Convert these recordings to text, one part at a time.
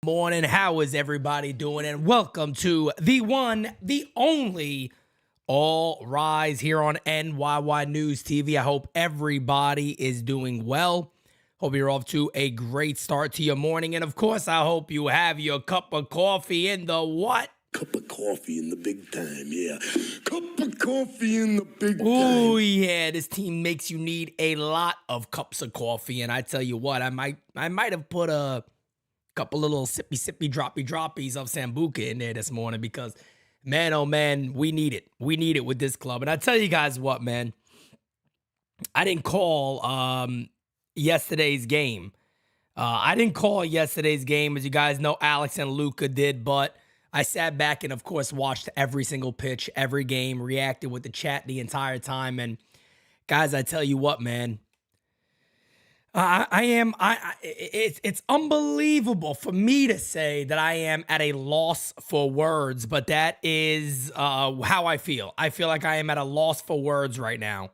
Morning, how is everybody doing? And welcome to the one, the only All Rise here on NYY News TV. I hope everybody is doing well. Hope you're off to a great start to your morning. And of course, I hope you have your cup of coffee in the what? Cup of coffee in the big time, yeah. Cup of coffee in the big time. Oh, yeah, this team makes you need a lot of cups of coffee. And I tell you what, I might have put a couple of little sippy, droppies of Sambuca in there this morning because, man, oh, man, we need it. We need it with this club. And I tell you guys what, man, I didn't call yesterday's game. As you guys know, Alex and Luca did, but I sat back and, of course, watched every single pitch, every game, reacted with the chat the entire time. And, guys, I tell you what, man, it's unbelievable for me to say that I am at a loss for words, but that is how I feel. I feel like I am at a loss for words right now.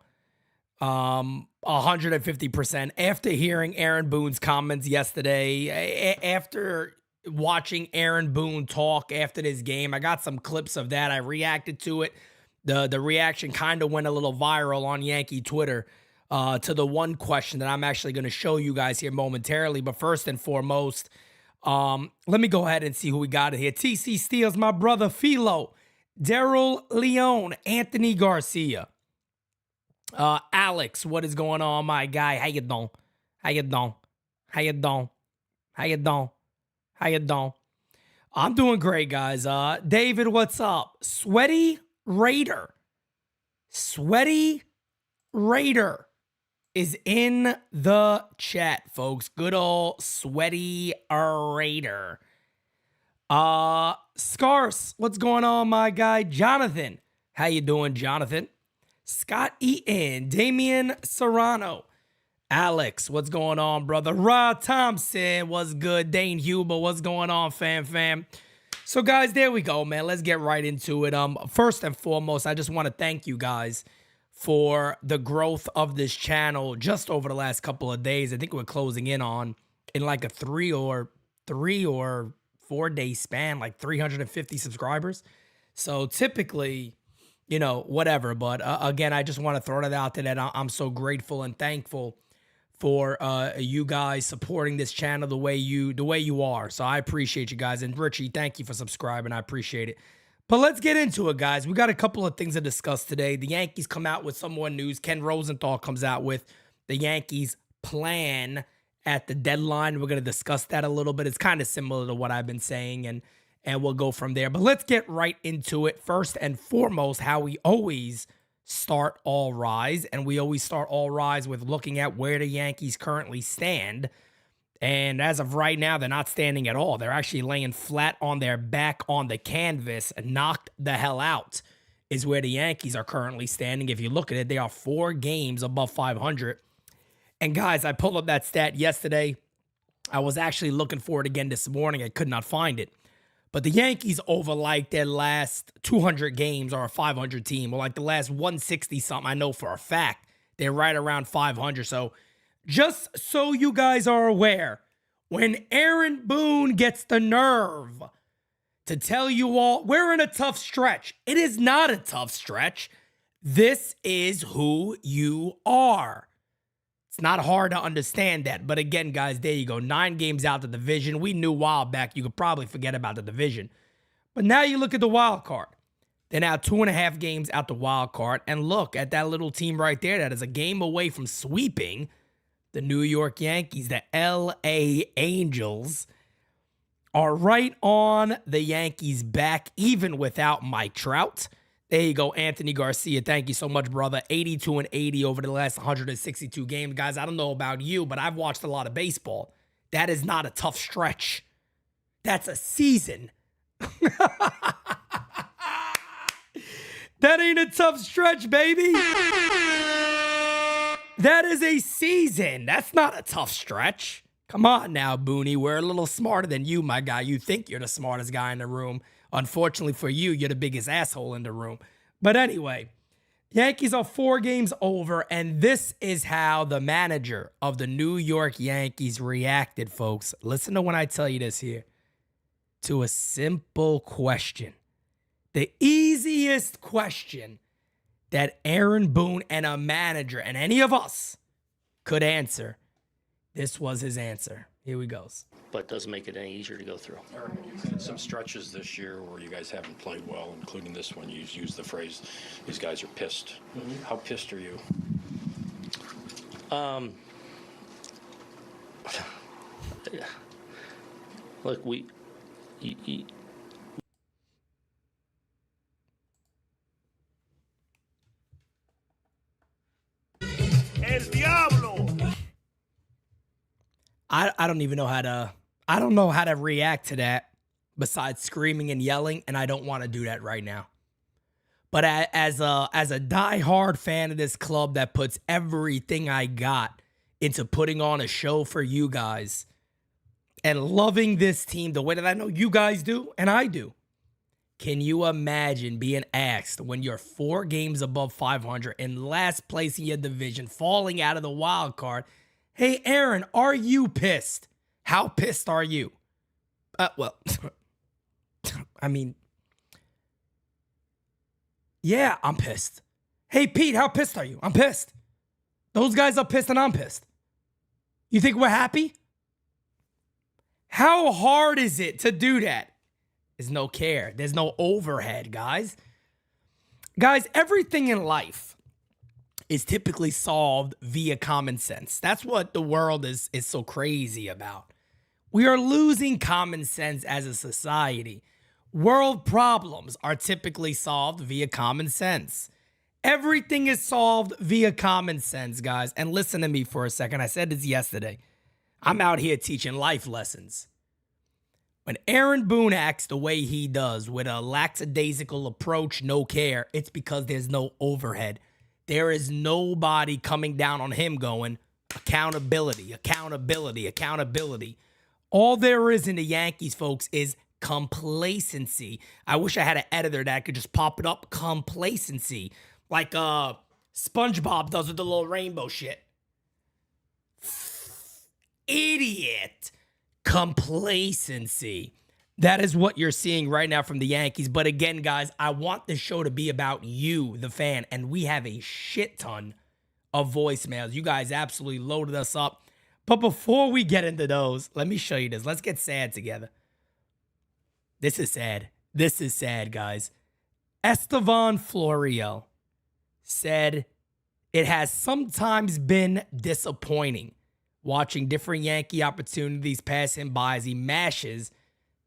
150% after hearing Aaron Boone's comments yesterday, after watching Aaron Boone talk after this game. I got some clips of that. I reacted to it. The reaction kind of went a little viral on Yankee Twitter. To the one question that I'm actually going to show you guys here momentarily. But first and foremost, let me go ahead and see who we got in here. TC Steele's my brother Philo, Daryl Leone, Anthony Garcia. Alex, what is going on, my guy? How you doing? I'm doing great, guys. David, what's up? Sweaty Raider is in the chat, folks. Good old Sweaty Raider. Scarce, what's going on, my guy? Jonathan, how you doing, Jonathan? Scott Eaton, Damian Serrano. Alex, what's going on, brother? Rod Thompson, what's good? Dane Huber, what's going on, fam? So, guys, there we go, man. Let's get right into it. First and foremost, I just want to thank you guys for the growth of this channel just over the last couple of days. I think we're closing in like a 3 or 4 day span, like 350 subscribers. So typically, whatever. But again, I just want to throw that out there that I'm so grateful and thankful for you guys supporting this channel the way you are. So I appreciate you guys. And Richie, thank you for subscribing. I appreciate it. But let's get into it, guys. We got a couple of things to discuss today. The Yankees come out with some more news. Ken Rosenthal comes out with the Yankees plan at the deadline. We're going to discuss that a little bit. It's kind of similar to what I've been saying, and we'll go from there. But let's get right into it. First and foremost, how we always start All Rise, and we always start All Rise with looking at where the Yankees currently stand. And as of right now, they're not standing at all. They're actually laying flat on their back on the canvas, knocked the hell out is where the Yankees are currently standing. If you look at it, they are 4 games above 500. And guys, I pulled up that stat yesterday. I was actually looking for it again this morning. I could not find it. But the Yankees over like their last 200 games are a 500 team, or like the last 160 something. I know for a fact they're right around 500. So just so you guys are aware, when Aaron Boone gets the nerve to tell you all we're in a tough stretch, it is not a tough stretch. This is who you are. It's not hard to understand that. But again, guys, there you go. 9 games out the division. We knew a while back you could probably forget about the division. But now you look at the wild card. They're now 2.5 games out the wild card. And look at that little team right there that is a game away from sweeping the New York Yankees. The LA Angels are right on the Yankees' back, even without Mike Trout. There you go, Anthony Garcia. Thank you so much, brother. 82-80 over the last 162 games. Guys, I don't know about you, but I've watched a lot of baseball. That is not a tough stretch. That's a season. That ain't a tough stretch, baby. That is a season. That's not a tough stretch. Come on now, Booney. We're a little smarter than you, my guy. You think you're the smartest guy in the room. Unfortunately for you, you're the biggest asshole in the room. But anyway, Yankees are 4 games over, and this is how the manager of the New York Yankees reacted, folks. Listen to when I tell you this here. to a simple question. The easiest question that Aaron Boone and a manager and any of us could answer. This was his answer. Here he goes. But it doesn't make it any easier to go through. Aaron, you've had some stretches this year where you guys haven't played well, including this one. You used the phrase, these guys are pissed. Mm-hmm. How pissed are you? Look, El Diablo! I don't even know I don't know how to react to that besides screaming and yelling, and I don't want to do that right now. But as a diehard fan of this club that puts everything I got into putting on a show for you guys and loving this team the way that I know you guys do and I do, can you imagine being asked when you're 4 games above 500 in last place in your division, falling out of the wild card? Hey, Aaron, are you pissed? How pissed are you? Well, I mean, yeah, I'm pissed. Hey, Pete, how pissed are you? I'm pissed. Those guys are pissed and I'm pissed. You think we're happy? How hard is it to do that? There's no care. There's no overhead, guys. Guys, everything in life is typically solved via common sense. That's what the world is so crazy about. We are losing common sense as a society. World problems are typically solved via common sense. Everything is solved via common sense, guys. And listen to me for a second. I said this yesterday. I'm out here teaching life lessons. When Aaron Boone acts the way he does with a lackadaisical approach, no care, it's because there's no overhead. There is nobody coming down on him going, accountability, accountability, accountability. All there is in the Yankees, folks, is complacency. I wish I had an editor that could just pop it up. Complacency. Like SpongeBob does with the little rainbow shit. Idiot. Complacency. That is what you're seeing right now from the Yankees. But again, guys, I want this show to be about you, the fan. And we have a shit ton of voicemails. You guys absolutely loaded us up. But before we get into those, let me show you this. Let's get sad together. This is sad. This is sad, guys. Estevan Florial said, it has sometimes been disappointing watching different Yankee opportunities pass him by as he mashes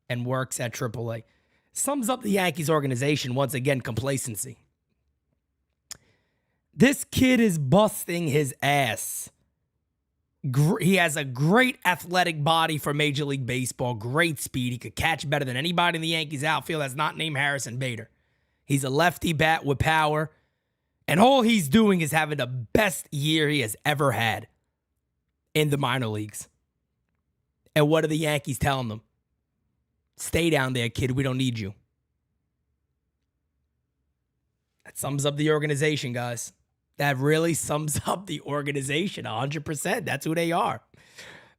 and works at AAA. Sums up the Yankees organization, once again, complacency. This kid is busting his ass. He has a great athletic body for Major League Baseball, great speed. He could catch better than anybody in the Yankees outfield that's not named Harrison Bader. He's a lefty bat with power, and all he's doing is having the best year he has ever had in the minor leagues. And what are the Yankees telling them? Stay down there, kid. We don't need you. That sums up the organization, guys. That really sums up the organization 100%. That's who they are.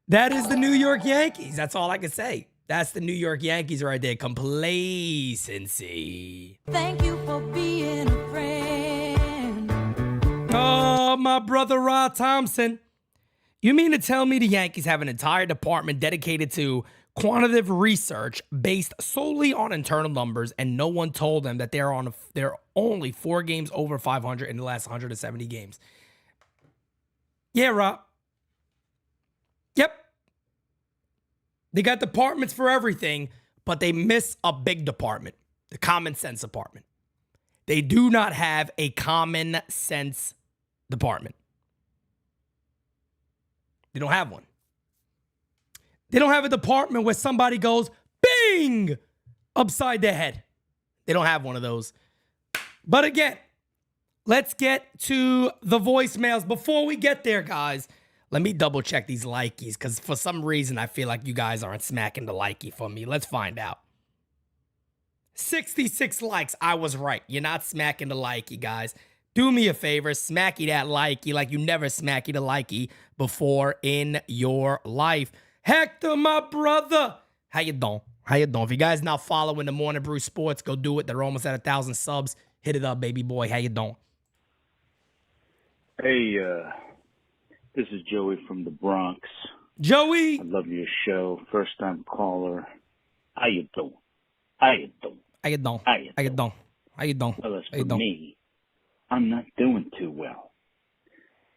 That is the New York Yankees. That's all I can say. That's the New York Yankees right there. Complacency. Thank you for being a friend. Oh, my brother Rod Thompson. You mean to tell me the Yankees have an entire department dedicated to quantitative research based solely on internal numbers, and no one told them that they're only 4 games over 500 in the last 170 games? Yeah, Rob. Yep. They got departments for everything, but they miss a big department, the common sense department. They do not have a common sense department. They don't have one. They don't have a department where somebody goes, bing, upside their head. They don't have one of those. But again, let's get to the voicemails. Before we get there, guys, let me double check these likies, because for some reason I feel like you guys aren't smacking the likey for me. Let's find out. 66 likes. I was right. You're not smacking the likey, guys. Do me a favor, smacky that likey like you never smacky the likey before in your life. Hector, my brother. How you doing? How you doing? If you guys not following the Morning Brew Sports, go do it. They're almost at 1,000 subs. Hit it up, baby boy. How you doing? Hey, this is Joey from the Bronx. Joey! I love your show. First time caller. How you doing? How you doing? How you doing? How you How you doing? doing? How you doing? Well, as How you for doing? me, I'm not doing too well.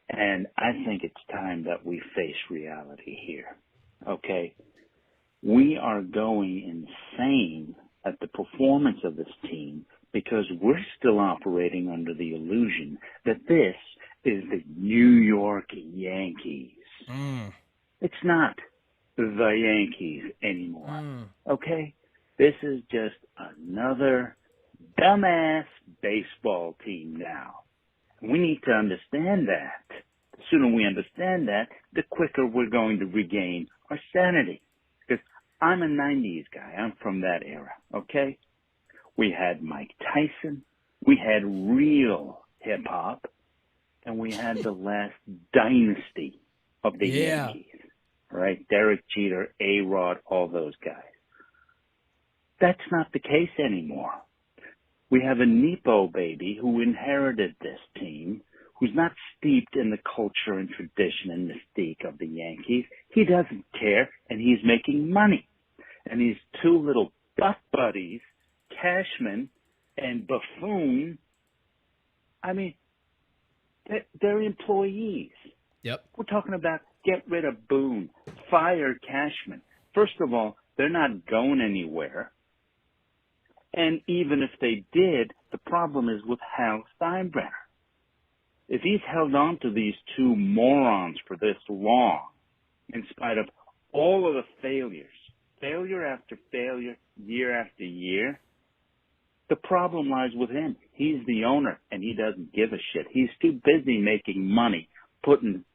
And I think it's time that we face reality here. Okay? We are going insane at the performance of this team because we're still operating under the illusion that this is the New York Yankees. It's not the Yankees anymore. Okay? This is just another dumbass baseball team now. We need to understand that. The sooner we understand that, the quicker we're going to regain our sanity. Because I'm a 90s guy. I'm from that era, okay? We had Mike Tyson. We had real hip-hop. And we had the last dynasty of the Yankees, right? Derek Jeter, A-Rod, all those guys. That's not the case anymore. We have a Nepo baby who inherited this team, who's not steeped in the culture and tradition and mystique of the Yankees. He doesn't care, and he's making money. And these two little butt buddies, Cashman and Buffoon, I mean, they're employees. Yep. We're talking about get rid of Boone, fire Cashman. First of all, they're not going anywhere. And even if they did, the problem is with Hal Steinbrenner. If he's held on to these two morons for this long, in spite of all of the failures, failure after failure, year after year, the problem lies with him. He's the owner, and he doesn't give a shit. He's too busy making money, putting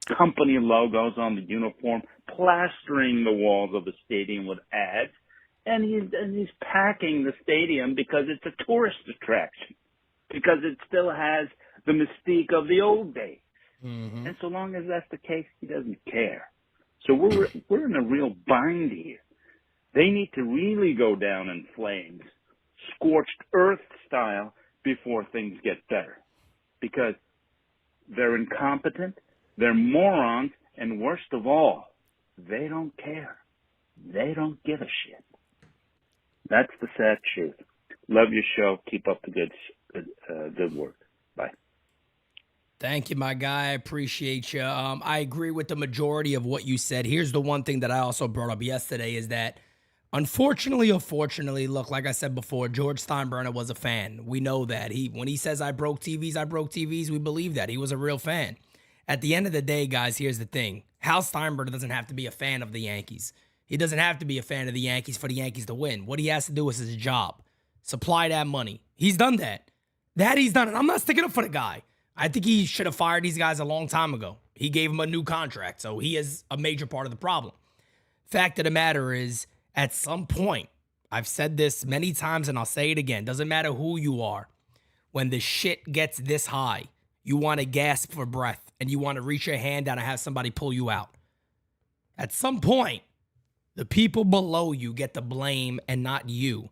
company logos on the uniform, plastering the walls of the stadium with ads, and he's packing the stadium because it's a tourist attraction, because it still has the mystique of the old days. Mm-hmm. And so long as that's the case, he doesn't care. So we're in a real bind here. They need to really go down in flames, scorched earth style, before things get better, because they're incompetent, they're morons, and worst of all, they don't care. They don't give a shit. That's the sad truth. Love your show. Keep up the good work. Bye. Thank you, my guy. I appreciate you. I agree with the majority of what you said. Here's the one thing that I also brought up yesterday is that unfortunately or fortunately, look, like I said before, George Steinbrenner was a fan. We know that. When he says I broke TVs, we believe that. He was a real fan. At the end of the day, guys, here's the thing. Hal Steinbrenner doesn't have to be a fan of the Yankees. He doesn't have to be a fan of the Yankees for the Yankees to win. What he has to do is his job. Supply that money. He's done that. That he's done it. I'm not sticking up for the guy. I think he should have fired these guys a long time ago. He gave him a new contract, so he is a major part of the problem. Fact of the matter is, at some point, I've said this many times and I'll say it again, doesn't matter who you are, when the shit gets this high, you want to gasp for breath and you want to reach your hand down and have somebody pull you out. At some point, the people below you get the blame and not you.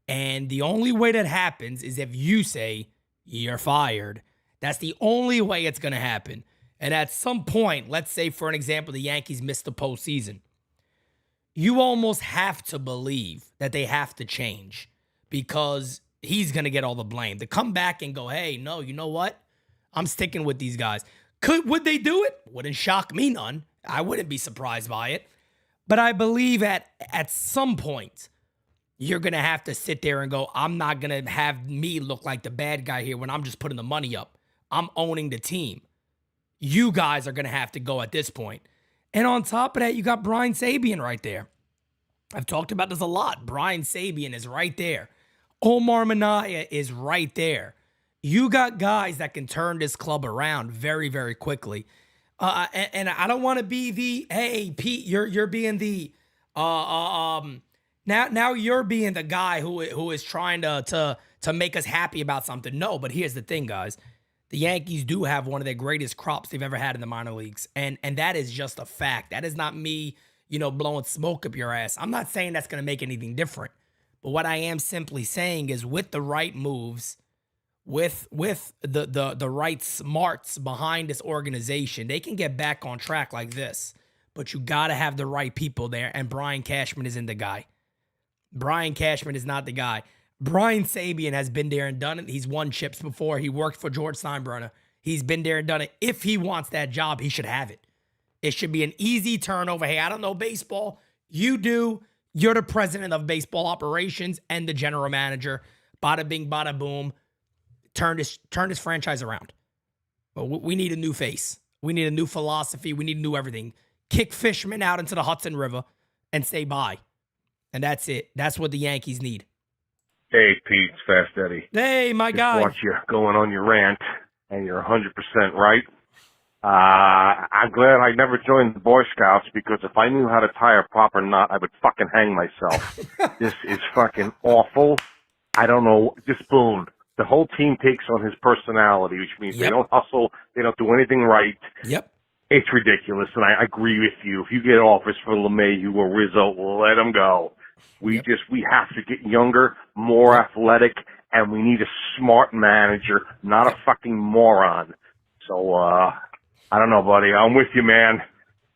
And the only way that happens is if you say, you're fired. That's the only way it's going to happen. And at some point, let's say, for an example, the Yankees missed the postseason. You almost have to believe that they have to change because he's going to get all the blame. To come back and go, hey, no, you know what? I'm sticking with these guys. Would they do it? Wouldn't shock me none. I wouldn't be surprised by it. But I believe at some point, you're going to have to sit there and go, I'm not going to have me look like the bad guy here when I'm just putting the money up. I'm owning the team. You guys are going to have to go at this point. And on top of that, you got Brian Sabean right there. I've talked about this a lot. Brian Sabean is right there. Omar Minaya is right there. You got guys that can turn this club around very, very quickly. And I don't want to be the, hey, Pete, you're being the, now you're being the guy who is trying to make us happy about something. No, but here's the thing, guys. The Yankees do have one of their greatest crops they've ever had in the minor leagues. And that is just a fact. That is not me, blowing smoke up your ass. I'm not saying that's going to make anything different. But what I am simply saying is with the right moves, with the right smarts behind this organization, they can get back on track like this. But you got to have the right people there, and Brian Cashman isn't the guy. Brian Cashman is not the guy. Brian Sabian has been there and done it. He's won chips before. He worked for George Steinbrenner. He's been there and done it. If he wants that job, he should have it. It should be an easy turnover. Hey, I don't know baseball. You do. You're the president of baseball operations and the general manager. Bada bing, bada boom. Turn this franchise around. But we need a new face. We need a new philosophy. We need a new everything. Kick Fishman out into the Hudson River and say bye. And that's it. That's what the Yankees need. Hey, Pete, it's Fast Eddie. Hey, my guy. Watch you going on your rant, and you're 100% right. I'm glad I never joined the Boy Scouts, because if I knew how to tie a proper knot, I would fucking hang myself. This is fucking awful. I don't know. Just Boone. The whole team takes on his personality, which means they don't hustle, they don't do anything right. Yep. It's ridiculous, and I agree with you. If you get offers for LeMahieu or Rizzo, let them go. We have to get younger, more athletic, and we need a smart manager, not a fucking moron. So, I don't know, buddy. I'm with you, man.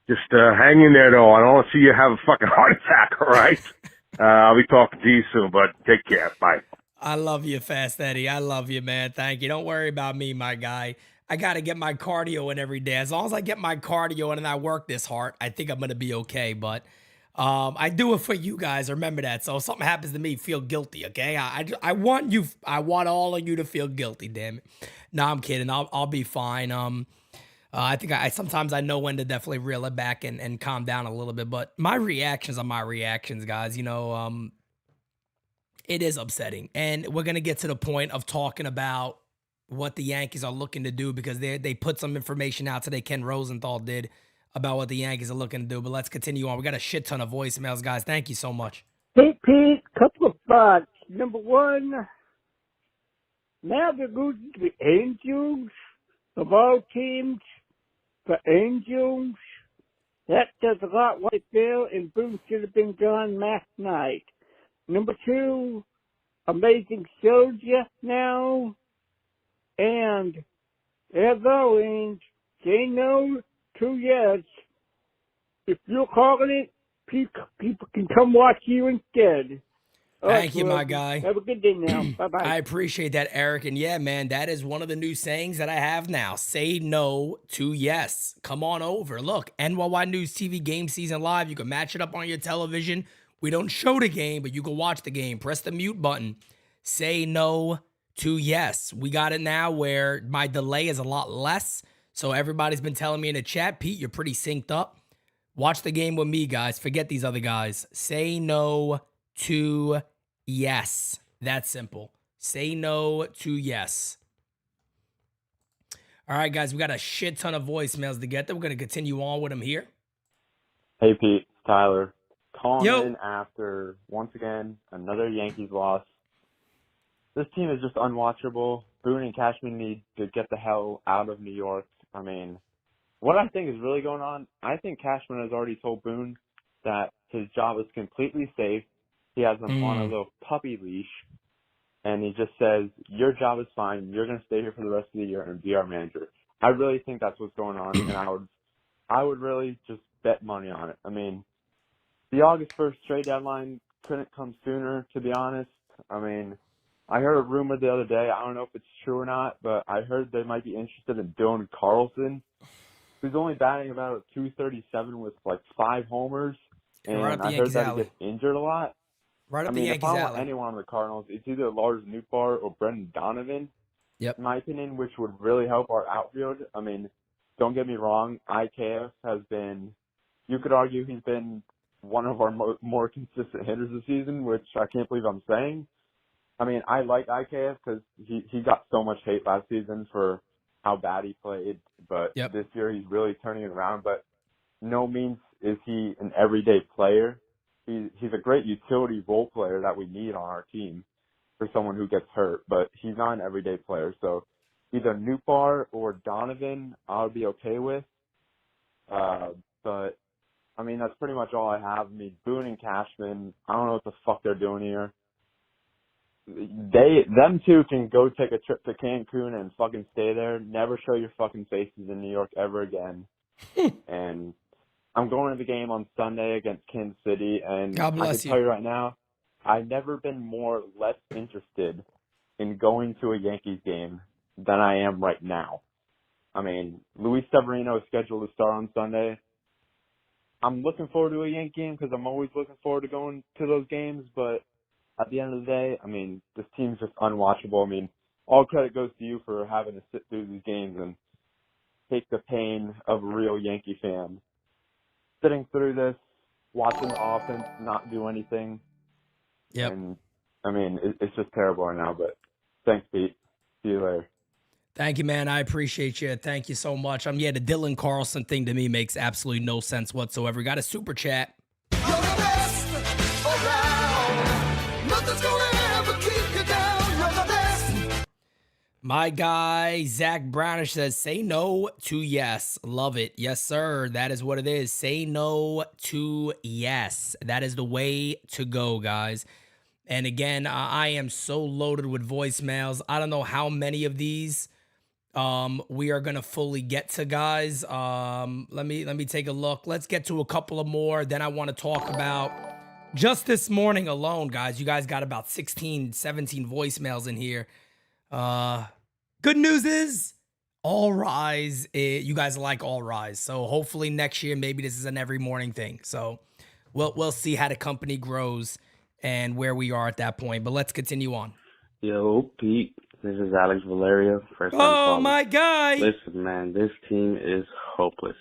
Just hang in there, though. I don't want to see you have a fucking heart attack, all right? I'll be talking to you soon, but take care. Bye. I love you, Fast Eddie. I love you, man. Thank you. Don't worry about me, my guy. I got to get my cardio in every day. As long as I get my cardio in and I work this hard, I think I'm going to be okay. But I do it for you guys. Remember that. So if something happens to me, feel guilty, okay? I want you. I want all of you to feel guilty, damn it. No, I'm kidding. I'll be fine. I think sometimes I know when to definitely reel it back and calm down a little bit. But my reactions are my reactions, guys. It is upsetting. And we're going to get to the point of talking about what the Yankees are looking to do, because they put some information out today, Ken Rosenthal did, about what the Yankees are looking to do. But let's continue on. We got a shit ton of voicemails, guys. Thank you so much. Hey, Pete, couple of thoughts. Number one, now they're losing to the Angels, of all teams, the Angels. That does a lot what I feel, and Boone should have been gone last night. Number two, amazing soldier now. And as always, say no to yes. If you're calling it, people can come watch you instead. Thank you, my guy. Have a good day now. Bye-bye. I appreciate that, Eric. And yeah, man, that is one of the new sayings that I have now. Say no to yes. Come on over. Look, NYY News TV Game Season Live. You can match it up on your television. We don't show the game, but you can watch the game. Press the mute button. Say no to yes. We got it now where my delay is a lot less. So everybody's been telling me in the chat, Pete, you're pretty synced up. Watch the game with me, guys. Forget these other guys. Say no to yes. That's simple. Say no to yes. All right, guys, we got a shit ton of voicemails to get to. We're going to continue on with them here. Hey, Pete, it's Tyler. Calling in after, once again, another Yankees loss. This team is just unwatchable. Boone and Cashman need to get the hell out of New York. I mean, what I think is really going on, I think Cashman has already told Boone that his job is completely safe. He has him on a little puppy leash, and he just says, your job is fine. You're going to stay here for the rest of the year and be our manager. I really think that's what's going on, and I would really just bet money on it. I mean, the August 1st trade deadline couldn't come sooner, to be honest. I mean, I heard a rumor the other day. I don't know if it's true or not, but I heard they might be interested in Dylan Carlson, who's only batting about a .237 with like 5 homers. And I heard that he gets injured a lot. Right up I mean, the Yankees alley. if I want anyone on the Cardinals, it's either Lars Nootbaar or Brendan Donovan, in my opinion, which would really help our outfield. I mean, don't get me wrong. IKF has been, you could argue he's been one of our more consistent hitters this season, which I can't believe I'm saying. I mean, I like IKF because he got so much hate last season for how bad he played, but this year he's really turning it around. But no means is he an everyday player. He's a great utility role player that we need on our team for someone who gets hurt, but he's not an everyday player. So either Nootbaar or Donovan I would be okay with, but I mean, that's pretty much all I have. I mean, Boone and Cashman, I don't know what the fuck they're doing here. Them two can go take a trip to Cancun and fucking stay there. Never show your fucking faces in New York ever again. And I'm going to the game on Sunday against Kansas City, and God I bless can you. tell you right now, I've never been less interested in going to a Yankees game than I am right now. I mean, Luis Severino is scheduled to start on Sunday. I'm looking forward to a Yankee game because I'm always looking forward to going to those games, but at the end of the day, I mean, this team's just unwatchable. I mean, all credit goes to you for having to sit through these games and take the pain of a real Yankee fan. Sitting through this, watching the offense not do anything. Yep. And, I mean, it's just terrible right now, but thanks, Pete. See you later. Thank you, man. I appreciate you. Thank you so much. Yeah, the Dylan Carlson thing to me makes absolutely no sense whatsoever. Got a super chat. My guy, Zach Brownish says, say no to yes. Love it. Yes, sir. That is what it is. Say no to yes. That is the way to go, guys. And again, I am so loaded with voicemails. I don't know how many of these we are going to fully get to, guys. Let me take a look. Let's get to a couple of more. Then I want to talk about just this morning alone, guys. You guys got about 16, 17 voicemails in here. Good news is All Rise. You guys like All Rise. So hopefully next year, maybe this is an every morning thing. So we'll see how the company grows and where we are at that point. But let's continue on. Yo, Pete. This is Alex Valerio. First time Oh, caller. my guy. Listen, man, this team is hopeless.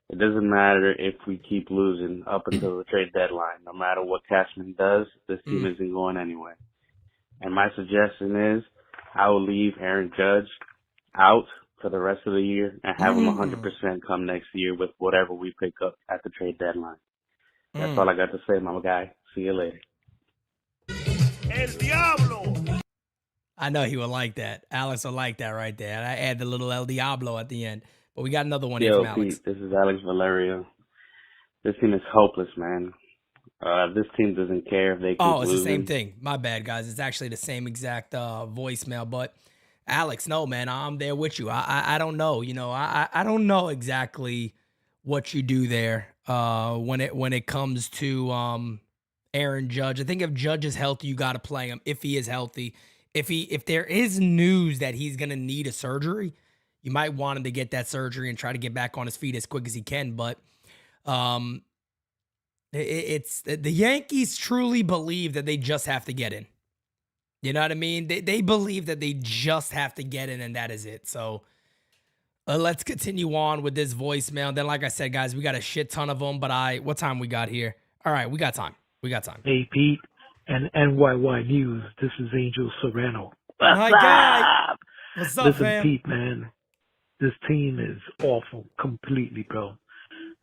It doesn't matter if we keep losing up until the trade deadline. No matter what Cashman does, this team isn't going anywhere. And my suggestion is I will leave Aaron Judge out for the rest of the year and have him 100% come next year with whatever we pick up at the trade deadline. That's all I got to say, my guy. See you later. El Diablo. I know he would like that. Alex will like that right there. I add the little El Diablo at the end. But we got another one here Yo, from Alex. Pete, this is Alex Valerio. This team is hopeless, man. This team doesn't care if they keep Oh, it's losing. the same thing. My bad, guys. It's actually the same exact voicemail. But Alex, no, man, I'm there with you. I don't know. You know, I don't know exactly what you do there when it comes to Aaron Judge. I think if Judge is healthy, you got to play him. If he is healthy, if there is news that he's gonna need a surgery, you might want him to get that surgery and try to get back on his feet as quick as he can. But it's the Yankees truly believe that they just have to get in. You know what I mean? They believe that they just have to get in, and that is it. So let's continue on with this voicemail. Then, like I said, guys, we got a shit ton of them. But what time we got here? All right, we got time. We got time. Hey, Pete and NYY News. This is Angel Serrano. My guy. What's up, Listen, fam? Pete, man, this team is awful completely, bro.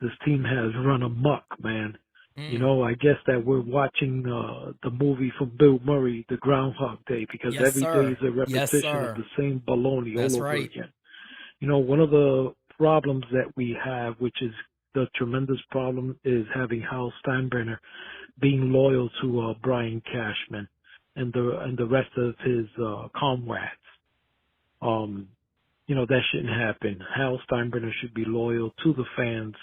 This team has run amok, man. You know, I guess that we're watching the movie from Bill Murray, The Groundhog Day, because every day is a repetition of the same baloney all over again. You know, one of the problems that we have, which is the tremendous problem, is having Hal Steinbrenner being loyal to Brian Cashman and the rest of his comrades. You know, that shouldn't happen. Hal Steinbrenner should be loyal to the fans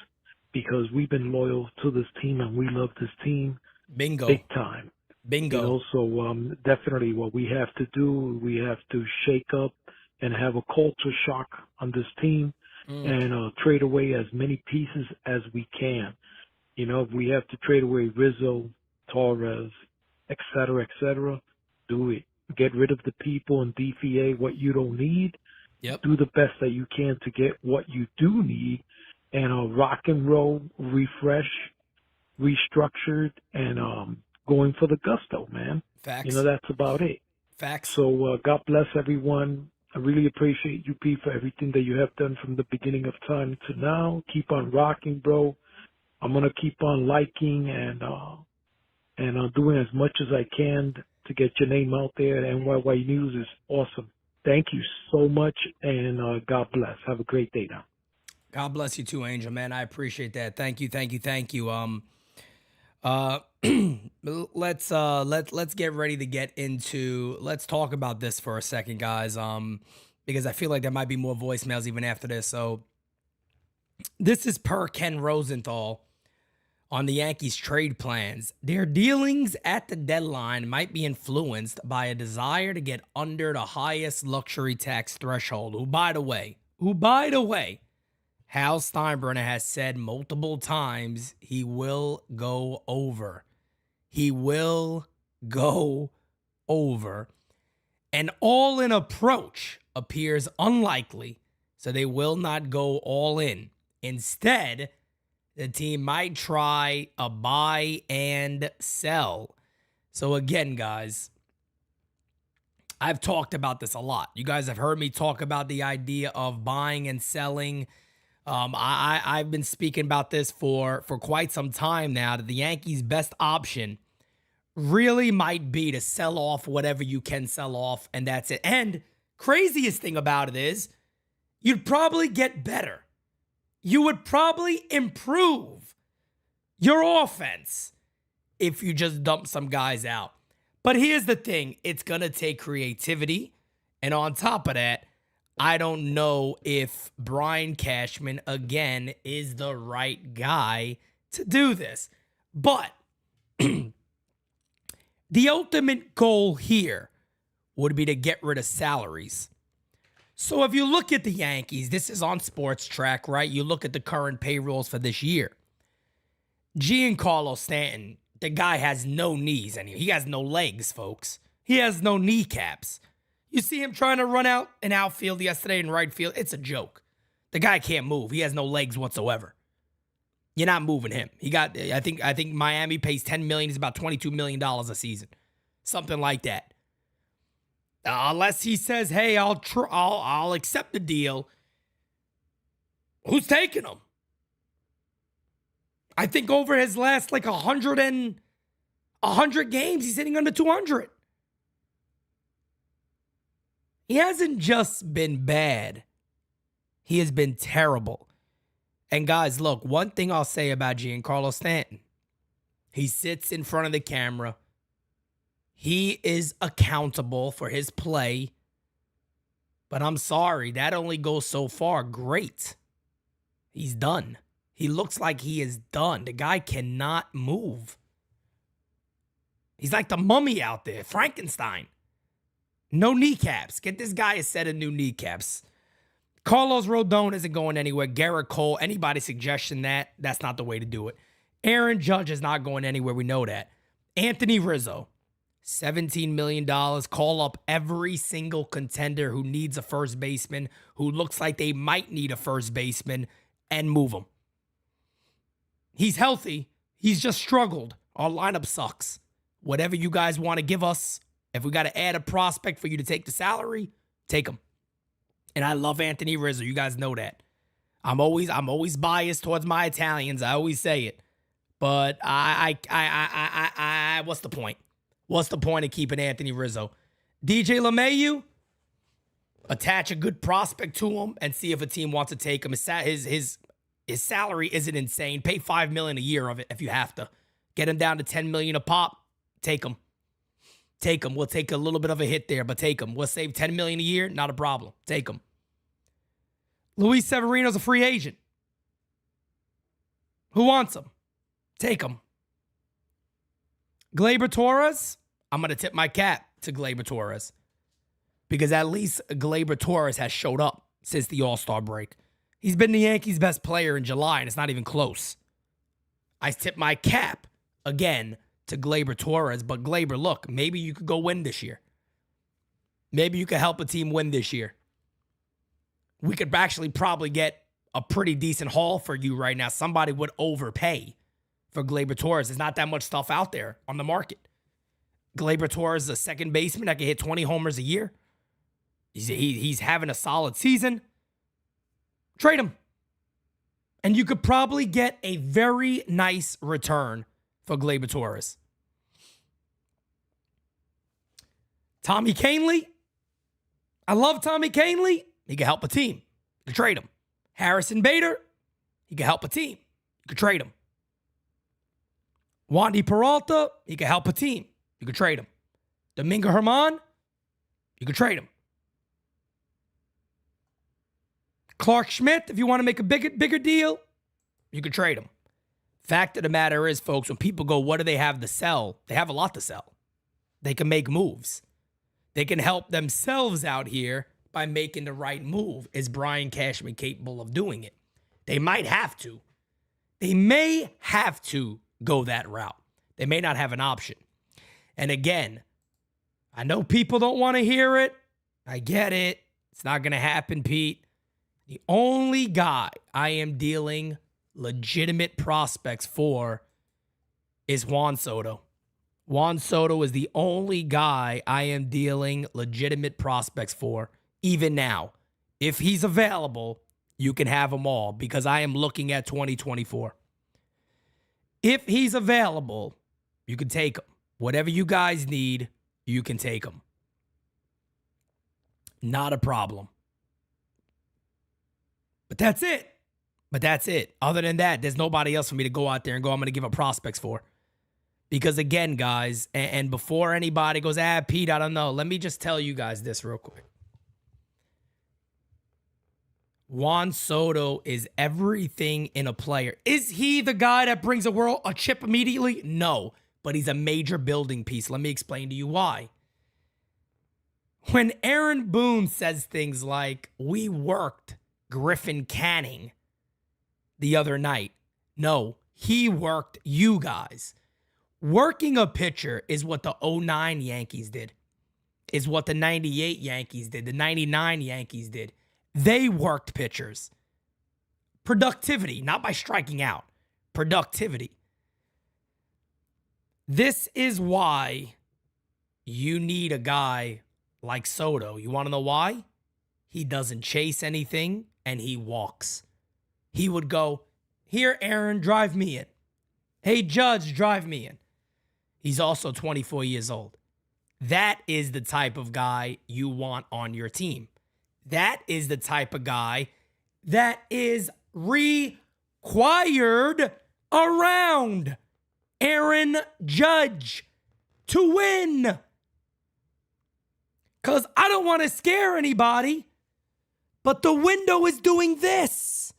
because we've been loyal to this team and we love this team. Bingo. Big time. Bingo. You know, so definitely what we have to do, we have to shake up and have a culture shock on this team and trade away as many pieces as we can. You know, if we have to trade away Rizzo, Torres, et cetera, do it. Get rid of the people and DFA what you don't need. Yep. Do the best that you can to get what you do need, and rock and roll, refresh, restructured, and going for the gusto, man. Facts. You know, that's about it. Facts. So God bless everyone. I really appreciate you, Pete, for everything that you have done from the beginning of time to now. Keep on rocking, bro. I'm gonna keep on liking and doing as much as I can to get your name out there. NYY News is awesome. Thank you so much, and God bless. Have a great day now. God bless you too, Angel, man. I appreciate that. Thank you. Let's get ready to get into, let's talk about this for a second, guys. Because I feel like there might be more voicemails even after this. So this is per Ken Rosenthal on the Yankees trade plans. Their dealings at the deadline might be influenced by a desire to get under the highest luxury tax threshold. Who, by the way, Hal Steinbrenner has said multiple times he will go over. He will go over. An all-in approach appears unlikely, so they will not go all in. Instead, the team might try a buy and sell. So again, guys, I've talked about this a lot. You guys have heard me talk about the idea of buying and selling. I've been speaking about this for quite some time now, that the Yankees' best option really might be to sell off whatever you can sell off, and that's it. And craziest thing about it is, you'd probably get better. You would probably improve your offense if you just dump some guys out. But here's the thing. It's going to take creativity. And on top of that, I don't know if Brian Cashman, again, is the right guy to do this. But the ultimate goal here would be to get rid of salaries. So if you look at the Yankees, this is on Sports Track, right? You look at the current payrolls for this year. Giancarlo Stanton, the guy has no knees anymore. He has no legs, folks. He has no kneecaps. You see him trying to run out in outfield yesterday in right field. It's a joke. The guy can't move. He has no legs whatsoever. You're not moving him. He got, I think Miami pays $10 million. He's about $22 million a season. Something like that. Unless he says, hey, I'll accept the deal. Who's taking him? I think over his last 100 games, he's hitting under 200. He hasn't just been bad. He has been terrible. And guys, look, one thing I'll say about Giancarlo Stanton, he sits in front of the camera. He is accountable for his play. But I'm sorry, that only goes so far. Great. He's done. He looks like he is done. The guy cannot move. He's like the mummy out there, Frankenstein. No kneecaps. Get this guy a set of new kneecaps. Carlos Rodon isn't going anywhere. Garrett Cole, anybody suggestion that's not the way to do it. Aaron Judge is not going anywhere. We know that. Anthony Rizzo, $17 million. Call up every single contender who needs a first baseman, who looks like they might need a first baseman, and move him. He's healthy. He's just struggled. Our lineup sucks. Whatever you guys want to give us, if we got to add a prospect for you to take the salary, take him. And I love Anthony Rizzo. You guys know that. I'm always biased towards my Italians. I always say it. But what's the point? What's the point of keeping Anthony Rizzo? DJ LeMahieu, attach a good prospect to him and see if a team wants to take him. His salary isn't insane. Pay $5 million a year of it if you have to. Get him down to $10 million a pop. Take him. Take him. We'll take a little bit of a hit there, but take him. We'll save $10 million a year. Not a problem. Take him. Luis Severino's a free agent. Who wants him? Take him. Gleyber Torres, I'm going to tip my cap to Gleyber Torres because at least Gleyber Torres has showed up since the All-Star break. He's been the Yankees' best player in July, and it's not even close. I tip my cap again to Gleyber Torres, but Gleyber, look, maybe you could go win this year. Maybe you could help a team win this year. We could actually probably get a pretty decent haul for you right now. Somebody would overpay for Gleyber Torres. There's not that much stuff out there on the market. Gleyber Torres is a second baseman that can hit 20 homers a year. He's having a solid season. Trade him. And you could probably get a very nice return for Gleyber Torres. Tommy Kahnle. I love Tommy Kahnle. He can help a team. You trade him. Harrison Bader, he can help a team. You could trade him. Wandy Peralta, he can help a team. You could trade him. Domingo Germán, you could trade him. Clark Schmidt, if you want to make a bigger deal, you could trade him. Fact of the matter is, folks, when people go, what do they have to sell? They have a lot to sell. They can make moves. They can help themselves out here by making the right move. Is Brian Cashman capable of doing it? They might have to. They may have to go that route. They may not have an option. And again, I know people don't want to hear it. I get it. It's not going to happen, Pete. The only guy I am dealing legitimate prospects for is Juan Soto. Juan Soto is the only guy I am dealing legitimate prospects for, even now. If he's available, you can have them all because I am looking at 2024. If he's available, you can take him. Whatever you guys need, you can take him. Not a problem. But that's it. Other than that, there's nobody else for me to go out there and go, I'm going to give up prospects for. Because again, guys, and before anybody goes, Pete, I don't know. Let me just tell you guys this real quick. Juan Soto is everything in a player. Is he the guy that brings a chip immediately? No, but he's a major building piece. Let me explain to you why. When Aaron Boone says things like, we worked Griffin Canning the other night. No, he worked you guys. Working a pitcher is what the 09 Yankees did, is what the 98 Yankees did, the 99 Yankees did. They worked pitchers. Productivity, not by striking out. Productivity. This is why you need a guy like Soto. You want to know why? He doesn't chase anything and he walks. He would go, here, Aaron, drive me in. Hey, Judge, drive me in. He's also 24 years old. That is the type of guy you want on your team. That is the type of guy that is required around Aaron Judge to win. Because I don't want to scare anybody, but the window is doing this.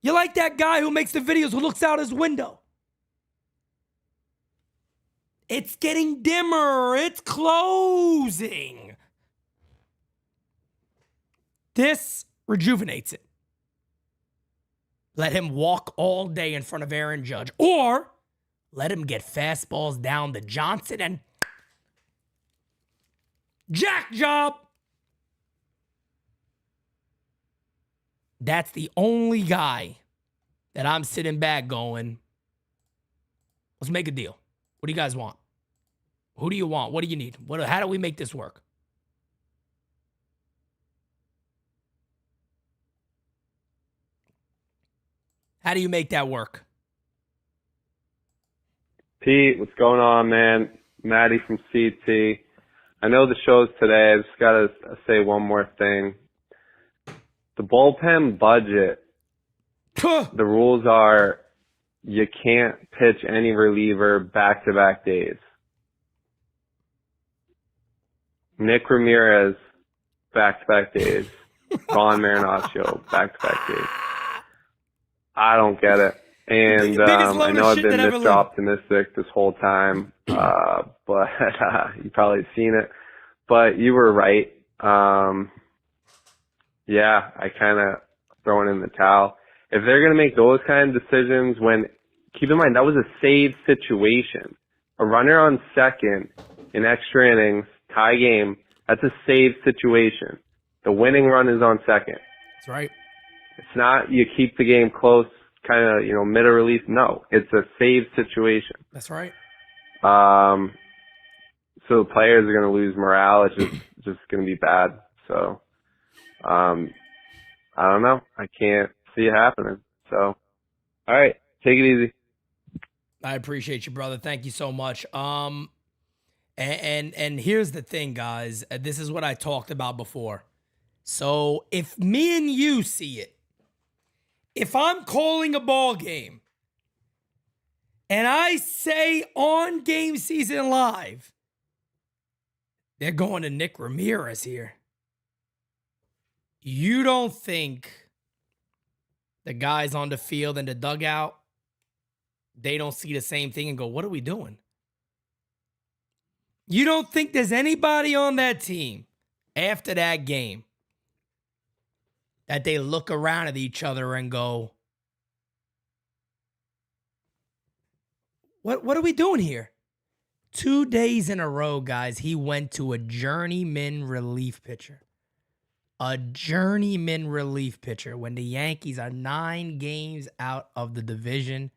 You like that guy who makes the videos who looks out his window? It's getting dimmer. It's closing. This rejuvenates it. Let him walk all day in front of Aaron Judge. Or let him get fastballs down to Johnson and jack job. That's the only guy that I'm sitting back going, let's make a deal. What do you guys want? Who do you want? What do you need? How do we make this work? How do you make that work? Pete, what's going on, man? Maddie from CT. I know the show's today. I just got to say one more thing. The bullpen budget, the rules are you can't pitch any reliever back-to-back days. Nick Ramirez, back-to-back days. Ron Marinaccio, back-to-back days. I don't get it. And I know I've been Mr. Optimistic this whole time, but you probably have seen it. But you were right. Yeah, I kind of throwing in the towel. If they're going to make those kind of decisions keep in mind, that was a saved situation. A runner on second in extra innings, tie game, that's a saved situation. The winning run is on second. That's right. It's not you keep the game close, kind of, mid-release. No, it's a saved situation. That's right. So the players are going to lose morale. It's just going to be bad. So, I don't know. I can't see it happening. So, all right, take it easy. I appreciate you, brother. Thank you so much. And here's the thing, guys. This is what I talked about before. So if me and you see it, if I'm calling a ball game and I say on Game Season Live, they're going to Nick Ramirez here, you don't think the guys on the field and the dugout, they don't see the same thing and go, what are we doing? You don't think there's anybody on that team after that game that they look around at each other and go, what are we doing here? 2 days in a row, guys, he went to a journeyman relief pitcher. A journeyman relief pitcher when the Yankees are 9 games out of the division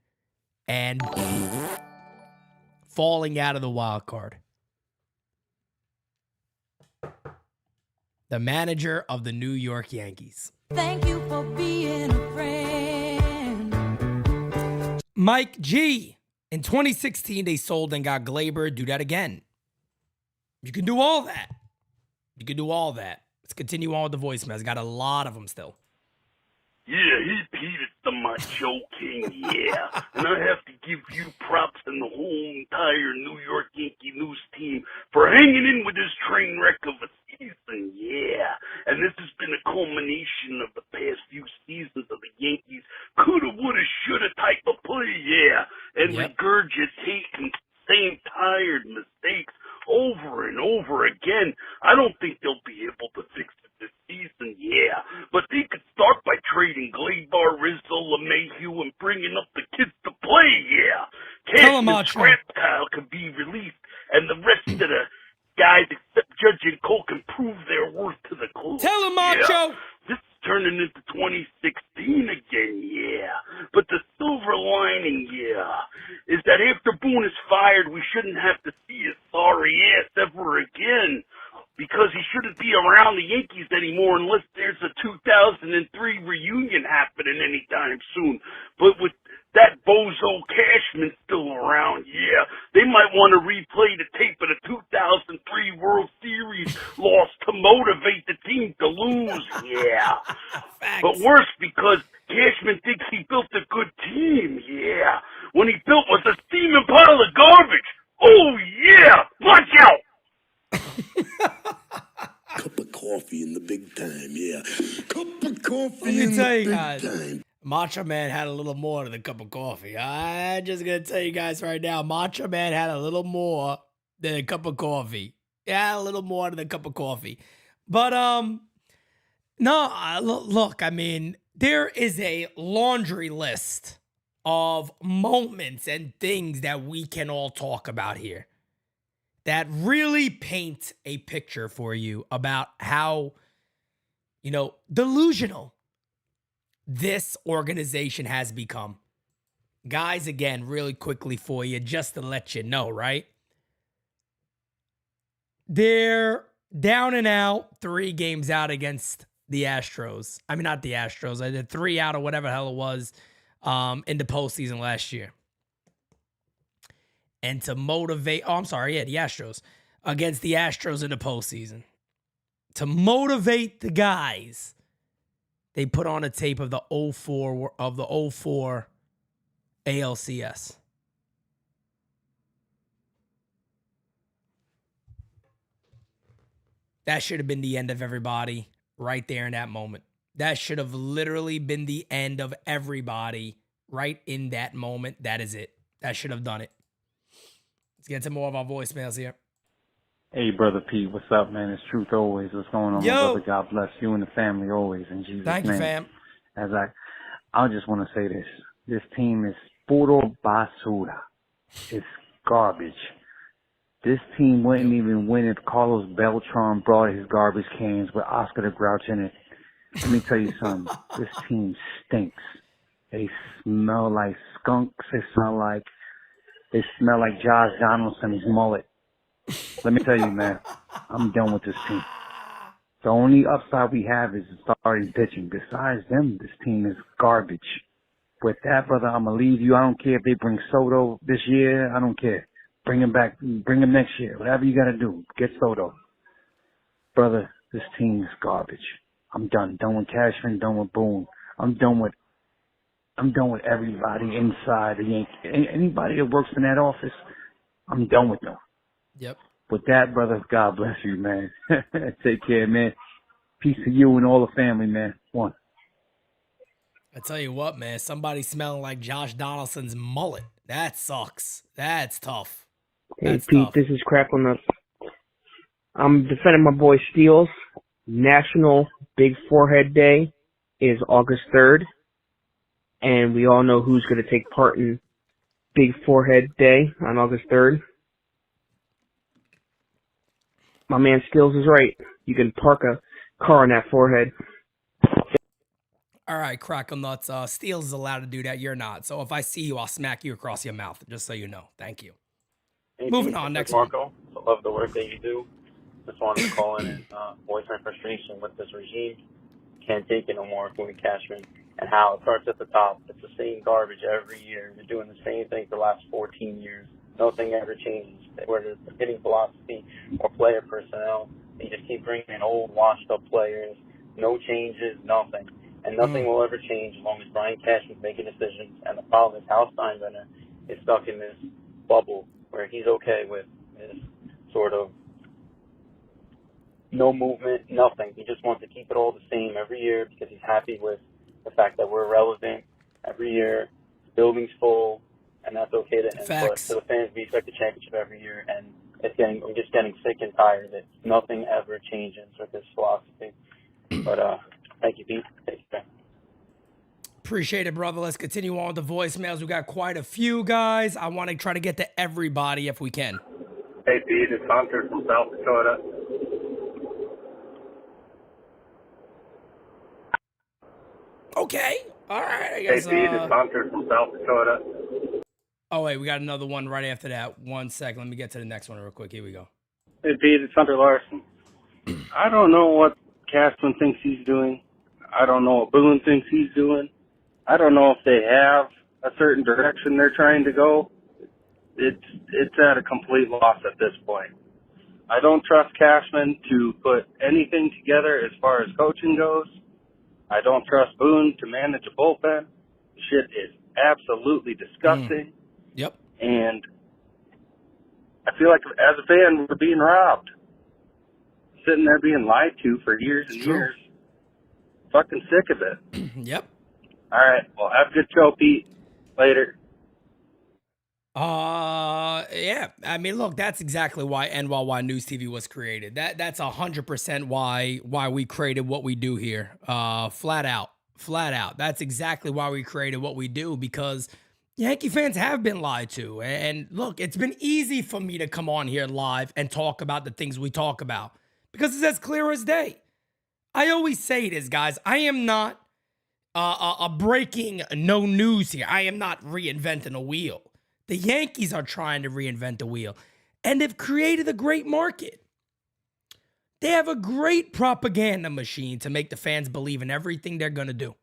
and falling out of the wild card. The manager of the New York Yankees. Thank you for being a friend. Mike G. In 2016, they sold and got Glaber. Do that again. You can do all that. You can do all that. Let's continue on with the voicemails. Got a lot of them still. Yeah, he's Peter the Macho King, yeah. And I have to give you props and the whole entire New York Yankee news team for hanging in with this train wreck of a season, yeah. And this has been a culmination of the past few seasons of the Yankees coulda, woulda, shoulda type of play, yeah. And regurgitating same tired mistakes over and over again. I don't think they'll be able to fix it this season, yeah. But they could start by trading Glaber, Rizzo, LeMahieu, and bringing up the kids to play, yeah. Cashman's scrap pile could be released, and the rest of the guys except Judge and Cole can prove their worth to the club. Tell him, Macho! This is turning into 2016 again, yeah. But the silver lining, yeah, is that after Boone is fired, we shouldn't have to see his sorry ass ever again. Because he shouldn't be around the Yankees anymore unless there's a 2003 reunion happening anytime soon. But with that bozo Cashman still around, yeah, they might want to replay the tape of the 2003 World Series loss to motivate the team to lose, yeah. But worse, because Cashman thinks he built a good team, yeah, when he built was a steaming pile of garbage. Oh, yeah, watch out! Cup of coffee in the big time, yeah. Cup of coffee Let me in tell the you big guys, time. Macho Man had a little more than a cup of coffee. I'm just going to tell you guys right now, Macho Man had a little more than a cup of coffee. Yeah, a little more than a cup of coffee. But, no, look, I mean, there is a laundry list of moments and things that we can all talk about here that really paint a picture for you about how, delusional this organization has become. Guys, again, really quickly for you, just to let you know, right? They're down and out, 3 games out against the Astros. I mean, not the Astros. I did 3 out or whatever the hell it was in the postseason last year. And to motivate, the Astros, against the Astros in the postseason. To motivate the guys, they put on a tape of the 04 ALCS. That should have been the end of everybody right there in that moment. That should have literally been the end of everybody right in that moment. That is it. That should have done it. Let's get to more of our voicemails here. Hey, Brother Pete, what's up, man? It's Truth always. What's going on, Yo. brother? God bless you and the family always in Jesus' Thank you, name. fam. I just want to say this. This team is puro basura. It's garbage. This team wouldn't even win if Carlos Beltran brought his garbage cans with Oscar the Grouch in it. Let me tell you something. This team stinks. They smell like skunks. They smell like Josh Donaldson's mullet. Let me tell you, man, I'm done with this team. The only upside we have is starting pitching. Besides them, this team is garbage. With that, brother, I'm going to leave you. I don't care if they bring Soto this year. I don't care. Bring him back. Bring him next year. Whatever you got to do. Get Soto. Brother, this team is garbage. I'm done. Done with Cashman, done with Boone. I'm done with everybody inside the Yankees. Anybody that works in that office, I'm done with them. Yep. With that, brother, God bless you, man. Take care, man. Peace to you and all the family, man. One. I tell you what, man, somebody smelling like Josh Donaldson's mullet. That sucks. That's tough. Hey, That's Pete, tough. this is Crackle Nuts. I'm defending my boy Steels. National Big Forehead Day is August 3rd. And we all know who's going to take part in Big Forehead Day on August 3rd. My man Steels is right. You can park a car on that forehead. All right, Crackle Nuts. Steels is allowed to do that. You're not. So if I see you, I'll smack you across your mouth, just so you know. Thank you. Hey, Moving Pete, on, this is next one. Marco. I love the work that you do. Just wanted to call in and voice my frustration with this regime. Can't take it no more, including Cashman, and how it starts at the top. It's the same garbage every year. They're doing the same thing for the last 14 years. Nothing ever changes. Whether it's hitting philosophy or player personnel, they just keep bringing in old, washed-up players. No changes, nothing. And nothing will ever change as long as Brian Cashman's making decisions. And the problem is Hal Steinbrenner is stuck in this bubble where he's okay with this sort of no movement, nothing. He just wants to keep it all the same every year because he's happy with the fact that we're relevant every year. The building's full, and that's okay to end. But to the fans, we expect the championship every year, and I'm just getting sick and tired that nothing ever changes with this philosophy. But thank you, Pete. Take care. Appreciate it, brother. Let's continue on with the voicemails. We got quite a few, guys. I want to try to get to everybody if we can. Hey, Pete, it's Hunter from South Dakota. Okay. All right. I guess, Hey, Pete, it's Hunter from South Dakota. Oh, wait. We got another one right after that. 1 second. Let me get to the next one real quick. Here we go. Hey, Pete, it's Hunter Larson. I don't know what Cashman thinks he's doing. I don't know what Boone thinks he's doing. I don't know if they have a certain direction they're trying to go. It's at a complete loss at this point. I don't trust Cashman to put anything together as far as coaching goes. I don't trust Boone to manage a bullpen. Shit is absolutely disgusting. Yep. And I feel like as a fan, we're being robbed. Sitting there being lied to for years and years. Fucking sick of it. Yep. All right. Well, have a good show, Pete. Later. Yeah. I mean, look, that's exactly why NyynewsTV was created. That's 100% why we created what we do here. Flat out. That's exactly why we created what we do, because Yankee fans have been lied to. And look, it's been easy for me to come on here live and talk about the things we talk about because it's as clear as day. I always say this, guys. I am not breaking no news here. I am not reinventing a wheel. The Yankees are trying to reinvent the wheel, and they've created a great market. They have a great propaganda machine to make the fans believe in everything they're going to do.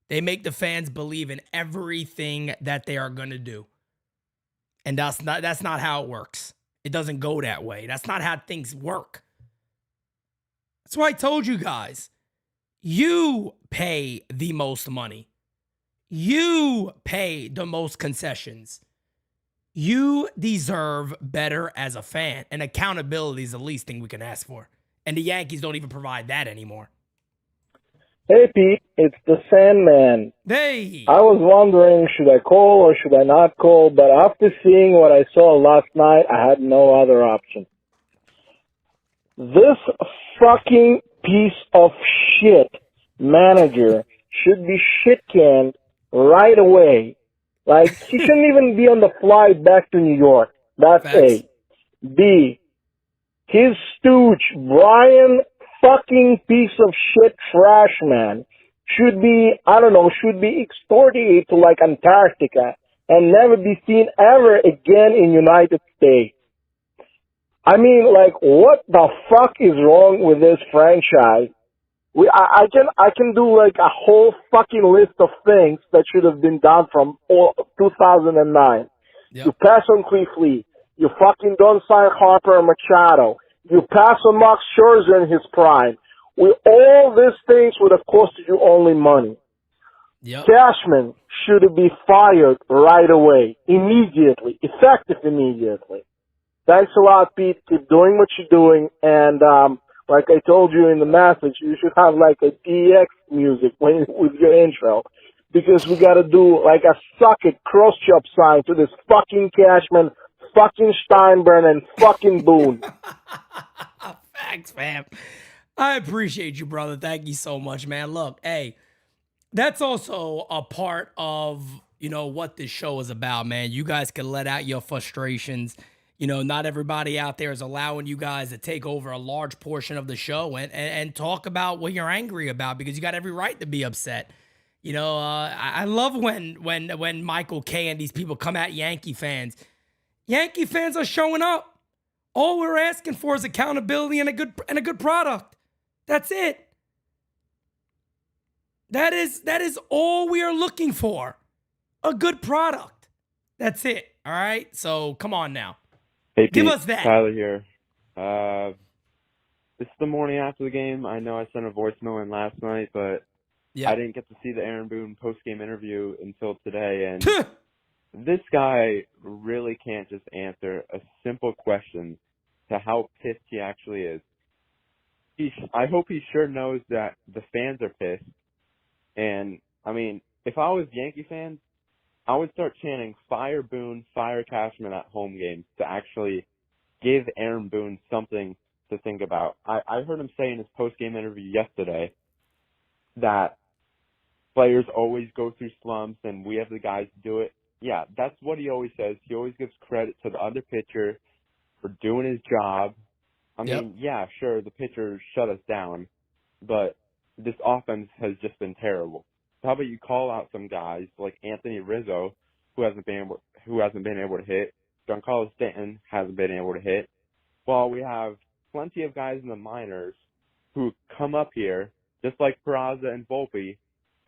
They make the fans believe in everything that they are going to do. And that's not how it works. It doesn't go that way. That's not how things work. That's why I told you guys, you pay the most money. You pay the most concessions. You deserve better as a fan, and accountability is the least thing we can ask for. And the Yankees don't even provide that anymore. Hey, Pete, it's the Sandman. Hey! I was wondering, should I call or should I not call? But after seeing what I saw last night, I had no other option. This fucking piece of shit manager should be shit-canned right away. Like, he shouldn't even be on the flight back to New York. That's A. B, his stooge, Brian fucking piece of shit trash man, should be extorted to, like, Antarctica and never be seen ever again in United States. I mean, like, what the fuck is wrong with this franchise? I can do like a whole fucking list of things that should have been done from 2009. Yep. You pass on Cleveland. You fucking don't sign Harper or Machado. You pass on Max Scherzer in his prime. With all these things would have costed you only money. Yep. Cashman should be fired right away, immediately, effective immediately. Thanks a lot, Pete. Keep doing what you're doing. And like I told you in the message, you should have like a DX music with your intro. Because we got to do like a suck it cross-chop sign to this fucking Cashman, fucking Steinbrenner, and fucking Boone. Thanks, fam. I appreciate you, brother. Thank you so much, man. Look, hey, that's also a part of, what this show is about, man. You guys can let out your frustrations. Not everybody out there is allowing you guys to take over a large portion of the show and talk about what you're angry about, because you got every right to be upset. I love when Michael K and these people come at Yankee fans. Yankee fans are showing up. All we're asking for is accountability and a good product. That's it. That is all we are looking for. A good product. That's it. All right? So come on now. Hey, Give Pete, us that. Tyler here. This is the morning after the game. I know I sent a voicemail in last night, but I didn't get to see the Aaron Boone post-game interview until today. And this guy really can't just answer a simple question to how pissed he actually is. I hope he sure knows that the fans are pissed. And, I mean, if I was Yankee fans, I would start chanting, fire Boone, fire Cashman at home games to actually give Aaron Boone something to think about. I heard him say in his post-game interview yesterday that players always go through slumps and we have the guys to do it. Yeah, that's what he always says. He always gives credit to the other pitcher for doing his job. I mean, yeah, sure, the pitcher shut us down, but this offense has just been terrible. So how about you call out some guys like Anthony Rizzo, who hasn't been able to hit. Giancarlo Stanton hasn't been able to hit. While we have plenty of guys in the minors who come up here, just like Peraza and Volpe,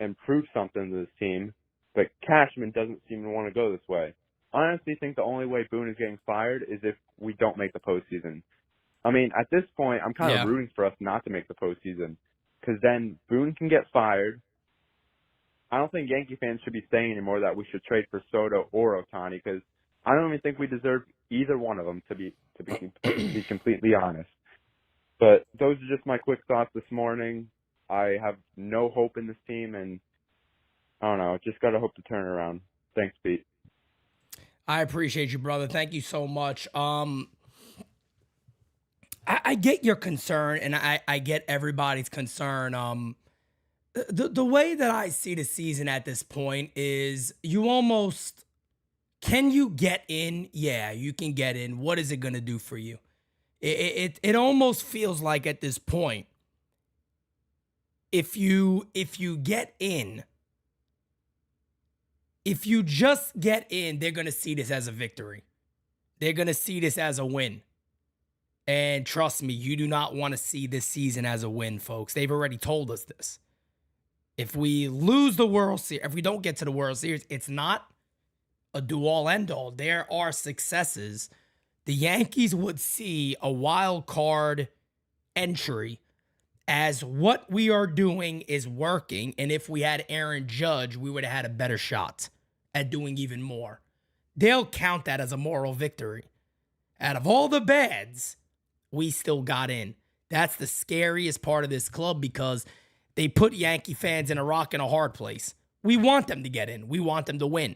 and prove something to this team, but Cashman doesn't seem to want to go this way. I honestly think the only way Boone is getting fired is if we don't make the postseason. I mean, at this point, I'm kind of rooting for us not to make the postseason, because then Boone can get fired. I don't think Yankee fans should be saying anymore that we should trade for Soto or Ohtani, because I don't even think we deserve either one of them, to be completely honest. But those are just my quick thoughts this morning. I have no hope in this team, and I don't know, just got to hope to turn it around. Thanks, Pete. I appreciate you, brother. Thank you so much. I get your concern, and I get everybody's concern. The way that I see the season at this point is can you get in? Yeah, you can get in. What is it going to do for you? It almost feels like at this point, if you get in, if you just get in, they're going to see this as a victory. They're going to see this as a win. And trust me, you do not want to see this season as a win, folks. They've already told us this. If we lose the World Series, if we don't get to the World Series, it's not a do-all, end-all. There are successes. The Yankees would see a wild card entry as what we are doing is working, and if we had Aaron Judge, we would have had a better shot at doing even more. They'll count that as a moral victory. Out of all the bads, we still got in. That's the scariest part of this club, because they put Yankee fans in a rock and a hard place. We want them to get in. We want them to win.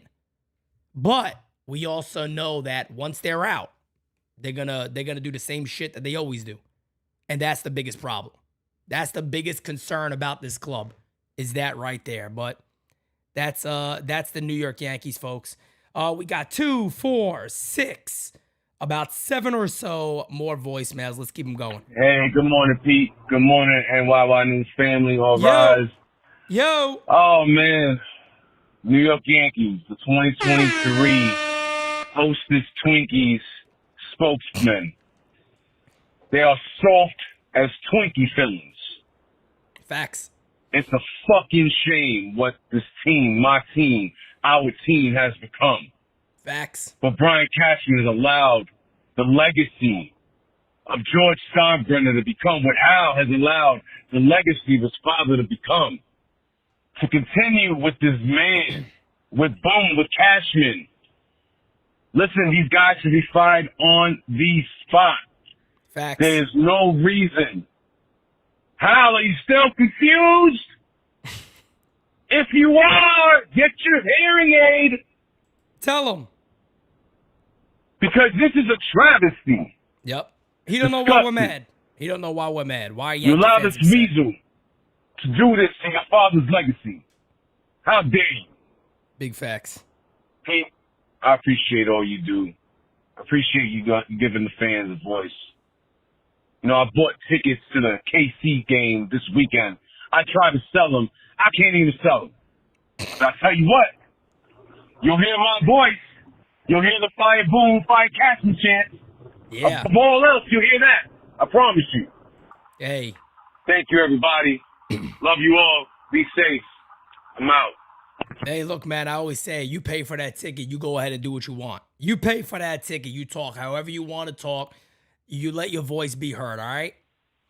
But we also know that once they're out, they're gonna do the same shit that they always do. And that's the biggest problem. That's the biggest concern about this club, is that right there. But that's the New York Yankees, folks. We got 2, 4, 6, about 7 or so more voicemails. Let's keep them going. Hey, good morning, Pete. Good morning, NYY News family. All rise. Yo. Oh, man. New York Yankees, the 2023 Hostess Twinkies spokesman. They are soft as Twinkie fillings. Facts. It's a fucking shame what this team, my team, our team has become. Facts. But Brian Cashman has allowed the legacy of George Steinbrenner to become what Al has allowed the legacy of his father to become. To continue with this man, with Boone, with Cashman. Listen, these guys should be fired on the spot. Facts. There's no reason. Hal, are you still confused? If you are, get your hearing aid. Tell them. Because this is a travesty. Yep. He don't know why we're mad. He don't know why we're mad. Why are You Yankee allow fans this upset? weasel to do this in your father's legacy. How dare you? Big facts. Pete, I appreciate all you do. I appreciate you giving the fans a voice. You know, I bought tickets to the KC game this weekend. I tried to sell them. I can't even sell them. But I tell you what, you'll hear my voice. You'll hear the Fire Boone, Fire Cashman chant. Yeah. Above all else, you'll hear that. I promise you. Hey. Thank you, everybody. Love you all. Be safe. I'm out. Hey, look, man, I always say, you pay for that ticket, you go ahead and do what you want. You pay for that ticket, you talk however you want to talk. You let your voice be heard, all right?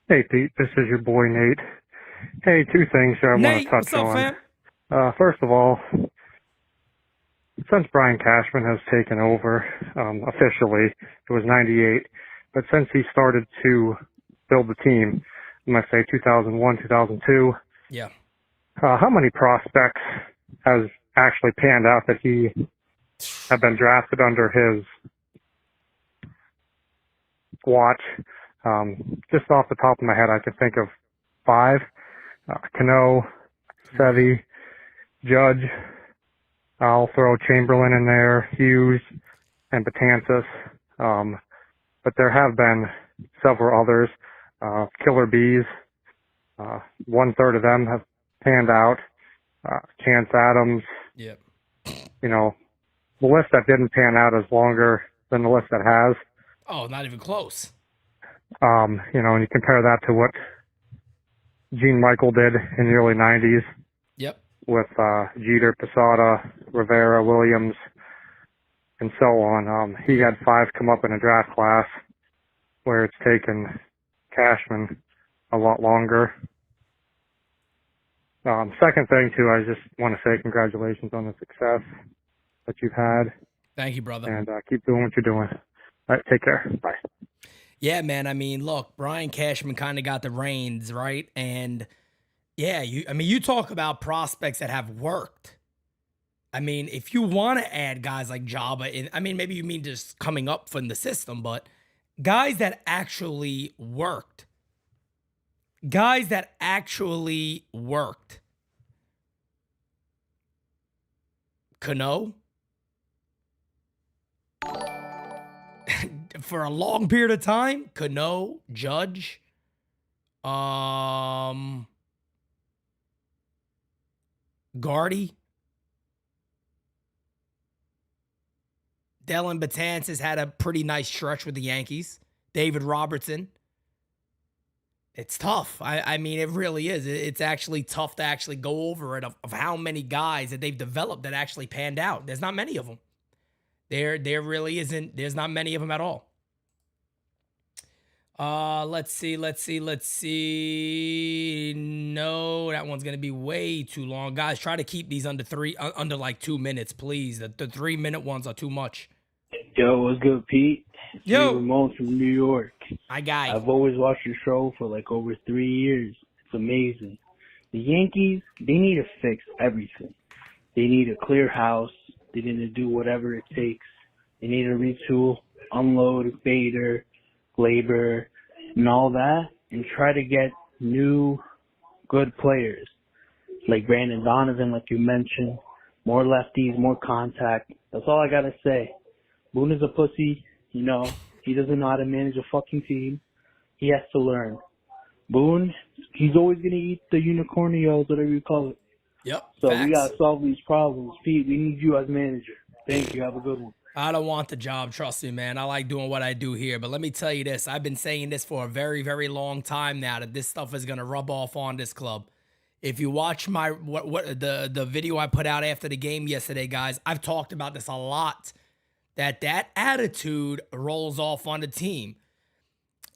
Hey, Pete, this is your boy, Nate. Hey, two things I want Nate, to touch what's up, on. fam? First of all, since Brian Cashman has taken over, officially, it was 98, but since he started to build the team, I'm going to say 2001, 2002, Yeah. how many prospects has actually panned out that he have been drafted under his watch? Just off the top of my head, I can think of 5. Cano, Sevy, Judge. I'll throw Chamberlain in there, Hughes, and Betances. But there have been several others. Killer Bees. 1/3 of them have panned out. Chance Adams. Yep. You know, the list that didn't pan out is longer than the list that has. Oh, not even close. You know, and you compare that to what Gene Michael did in the early 90s. Yep. With Jeter, Posada, Rivera, Williams, and so on. He had 5 come up in a draft class where it's taken Cashman a lot longer. Second thing, too, I just want to say congratulations on the success that you've had. Thank you, brother. And keep doing what you're doing. All right, take care. Bye. Yeah, man. I mean, look, Brian Cashman kind of got the reins, right? And yeah, you talk about prospects that have worked. I mean, if you want to add guys like Jabba, maybe you mean just coming up from the system, but guys that actually worked. Guys that actually worked. Cano. For a long period of time, Cano, Judge, Gardy, Dellin Betances had a pretty nice stretch with the Yankees. David Robertson. It's tough. I mean, it really is. It's actually tough to actually go over it of how many guys that they've developed that actually panned out. There's not many of them. There really isn't. There's not many of them at all. Let's see. No, that one's gonna be way too long. Guys, try to keep these under like 2 minutes, please. The 3-minute ones are too much. Yo, what's good, Pete? Yo. Ramon from New York. My guy. I've always watched your show for like over 3 years. It's amazing. The Yankees, they need to fix everything. They need to clear house. They need to do whatever it takes. They need to retool, unload Bader, Glaber, and all that, and try to get new, good players. Like Brandon Donovan, like you mentioned. More lefties, more contact. That's all I gotta say. Boone is a pussy, you know. He doesn't know how to manage a fucking team. He has to learn. Boone, he's always gonna eat the unicornios, whatever you call it. Yep. So facts. we gotta solve these problems. Pete, we need you as manager. Thank you. Have a good one. I don't want the job, trust me, man. I like doing what I do here. But let me tell you this. I've been saying this for a very, very long time now that this stuff is going to rub off on this club. If you watch my the video I put out after the game yesterday, guys, I've talked about this a lot. That attitude rolls off on the team.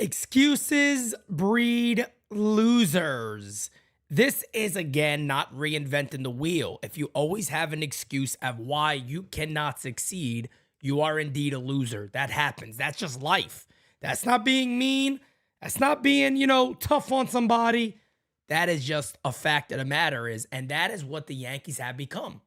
Excuses breed losers. This is, again, not reinventing the wheel. If you always have an excuse of why you cannot succeed, you are indeed a loser. That happens. That's just life. That's not being mean. That's not being, tough on somebody. That is just a fact of the matter is, and that is what the Yankees have become.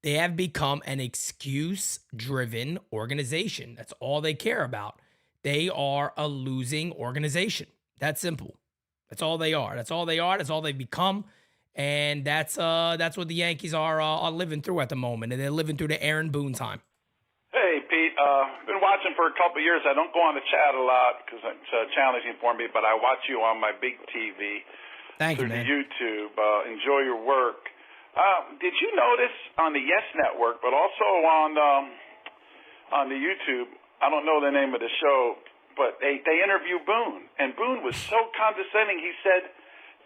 They have become an excuse-driven organization. That's all they care about. They are a losing organization. That's simple. That's all they are. That's all they are. That's all they've become. And that's what the Yankees are living through at the moment. And they're living through the Aaron Boone time. Hey, Pete. Been watching for a couple of years. I don't go on the chat a lot because it's challenging for me, but I watch you on my big TV. Thank you, through man. the YouTube. Enjoy your work. Did you notice on the Yes Network, but also on the YouTube, I don't know the name of the show, but they interview Boone, and Boone was so condescending. He said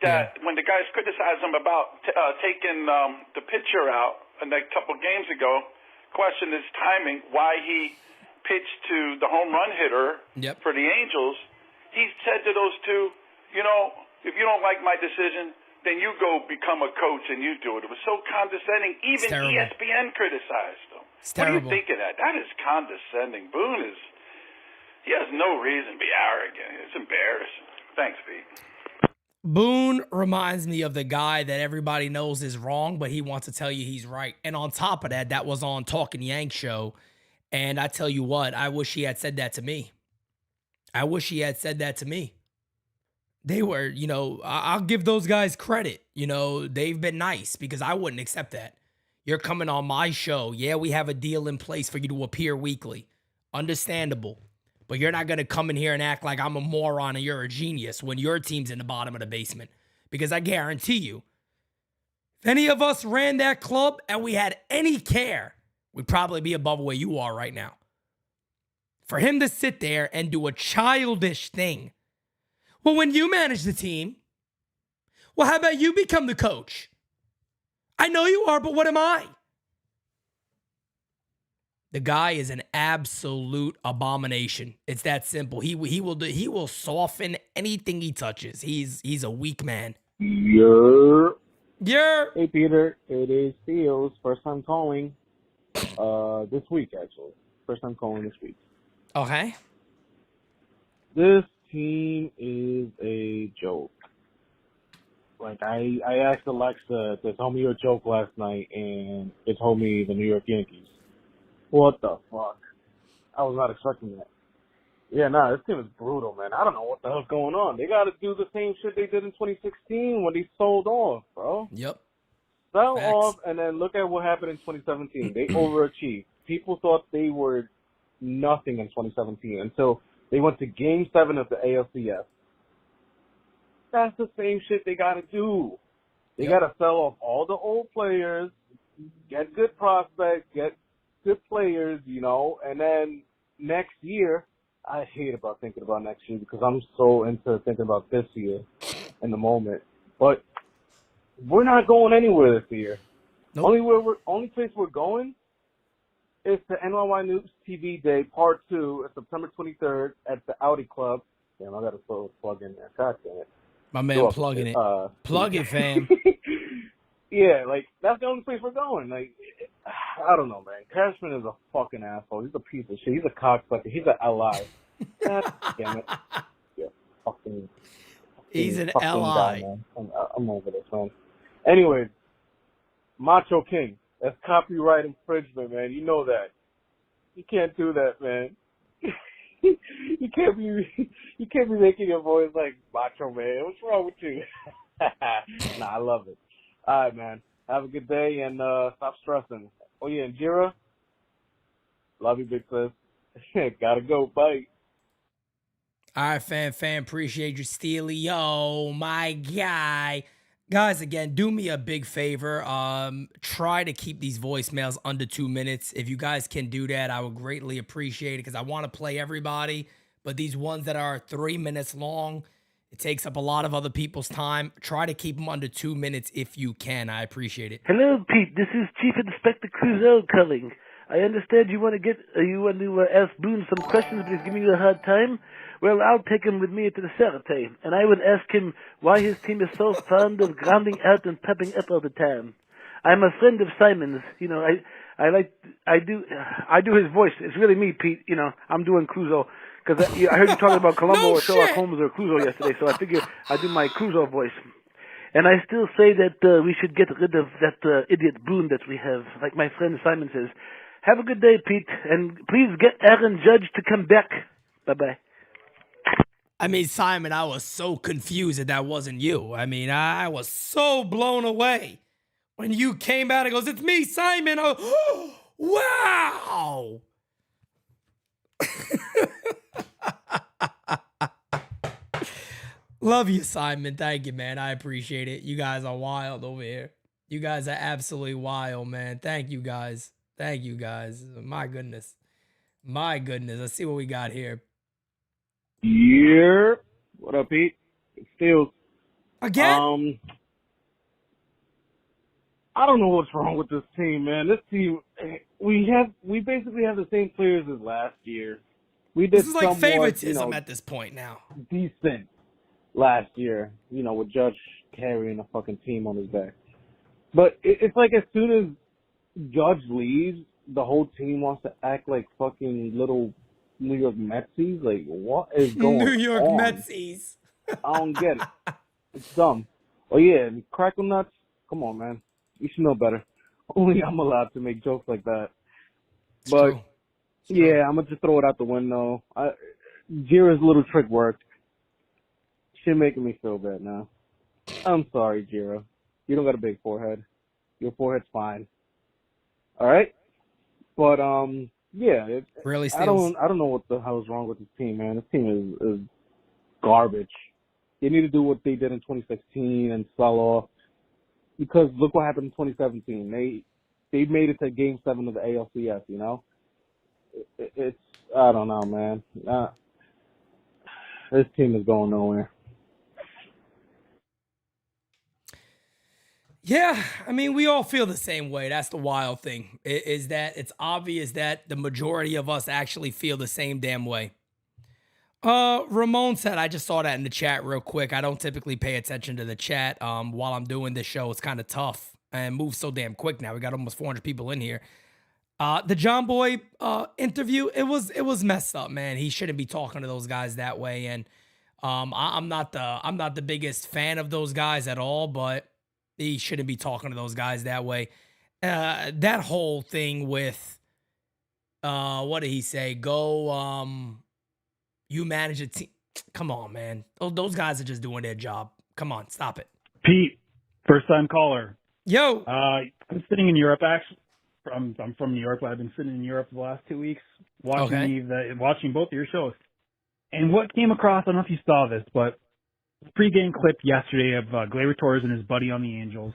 that when the guys criticized him about taking the pitcher out a couple games ago, questioned his timing, why he pitched to the home run hitter for the Angels, he said to those two, if you don't like my decision, then you go become a coach and you do it. It was so condescending. Even ESPN criticized him. What do you think of that? That is condescending. Boone he has no reason to be arrogant. It's embarrassing. Thanks, Pete. Boone reminds me of the guy that everybody knows is wrong, but he wants to tell you he's right. And on top of that, that was on Talking Yank show. And I tell you what, I wish he had said that to me. I wish he had said that to me. They were, I'll give those guys credit. They've been nice because I wouldn't accept that. You're coming on my show. Yeah, we have a deal in place for you to appear weekly. Understandable. But you're not going to come in here and act like I'm a moron and you're a genius when your team's in the bottom of the basement. Because I guarantee you, if any of us ran that club and we had any care, we'd probably be above where you are right now. For him to sit there and do a childish thing. Well, when you manage the team, well, how about you become the coach? I know you are, but what am I? The guy is an absolute abomination. It's that simple. He will soften anything he touches. He's a weak man. Yeah. Hey, Peter. It is Theo's first time calling. This week, actually. First time calling this week. Okay. This team is a joke. Like, I asked Alexa to tell me a joke last night, and it told me the New York Yankees. What the fuck? I was not expecting that. Yeah, this team is brutal, man. I don't know what the hell's going on. They got to do the same shit they did in 2016 when they sold off, bro. Yep. Sell off, and then look at what happened in 2017. They overachieved. People thought they were nothing in 2017 until they went to Game 7 of the ALCS. That's the same shit they got to do. They got to sell off all the old players, get good prospects, get good players, and then next year, I hate about thinking about next year because I'm so into thinking about this year in the moment. But we're not going anywhere this year. Nope. Only place we're going is the NyynewsTV Day Part 2, September 23rd at the Audi Club. Damn, I got to throw a plug in there. God damn it. My man plugging it. Plug it, fam. Yeah, that's the only place we're going. I don't know, man. Cashman is a fucking asshole. He's a piece of shit. He's a cocksucker. He's an LI. God damn it. Yeah, He's an fucking LI. Guy, man. I'm over this, man. Anyways, Macho King. That's copyright infringement, man. You know that. You can't do that, man. You can't be making your voice like Macho Man. What's wrong with you? I love it. All right, man. Have a good day and stop stressing. Oh yeah, and Jira, love you, big sis. Gotta go. Bye. All right, fam. Appreciate you, Steely. Yo, my guy. Guys, again, do me a big favor. Try to keep these voicemails under 2 minutes. If you guys can do that, I would greatly appreciate it because I want to play everybody. But these ones that are 3 minutes long, it takes up a lot of other people's time. Try to keep them under 2 minutes if you can. I appreciate it. Hello, Pete. This is Chief Inspector Crusoe calling. I understand you want to ask Boone some questions, but he's giving you a hard time. Well, I'll take him with me to the Saturday, and I would ask him why his team is so fond of grounding out and pepping up all the time. I'm a friend of Simon's. You know, I do his voice. It's really me, Pete. You know, I'm doing Clouseau because I heard you talking about Columbo or Sherlock Holmes or Clouseau yesterday, so I figure I do my Clouseau voice. And I still say that we should get rid of that idiot Boone that we have, like my friend Simon says. Have a good day, Pete, and please get Aaron Judge to come back. Bye-bye. I mean, Simon, I was so confused that wasn't you. I mean, I was so blown away. When you came out and goes, it's me, Simon. Oh, wow. Love you, Simon. Thank you, man. I appreciate it. You guys are wild over here. You guys are absolutely wild, man. Thank you, guys. Thank you, guys. My goodness. My goodness. Let's see what we got here. Yeah. What up, Pete? It's Steels. Again? I don't know what's wrong with this team, man. This team, we basically have the same players as last year. We did This is like somewhat, favoritism at this point now. decent last year, with Judge carrying a fucking team on his back. But it's like as soon as Judge leaves, the whole team wants to act like fucking little New York Metsies. Like, what is going on? New York Metsies. I don't get it. It's dumb. Oh, yeah, and Crackle Nuts? Come on, man. You should know better. Only I'm allowed to make jokes like that. But, yeah, I'm going to just throw it out the window. Jira's little trick worked. She's making me feel bad now. I'm sorry, Jira. You don't got a big forehead. Your forehead's fine. All right? But, yeah. Really, I don't know what the hell is wrong with this team, man. This team is garbage. They need to do what they did in 2016 and sell off. Because look what happened in 2017. They made it to Game 7 of the ALCS, It's, I don't know, man. This team is going nowhere. Yeah, I mean, we all feel the same way. That's the wild thing, is that it's obvious that the majority of us actually feel the same damn way. Ramon said, I just saw that in the chat real quick. I don't typically pay attention to the chat while I'm doing this show. It's kind of tough and moves so damn quick now. We got almost 400 people in here. The John Boy interview, it was messed up, man. He shouldn't be talking to those guys that way. And I'm not the biggest fan of those guys at all, but he shouldn't be talking to those guys that way. That whole thing with what did he say? You manage a team. Come on, man. Those guys are just doing their job. Come on, stop it. Pete, first time caller. Yo. I'm sitting in Europe, actually. I'm from New York, but I've been sitting in Europe for the last 2 weeks watching both of your shows. And what came across, I don't know if you saw this, but pregame clip yesterday of Gleyber Torres and his buddy on the Angels.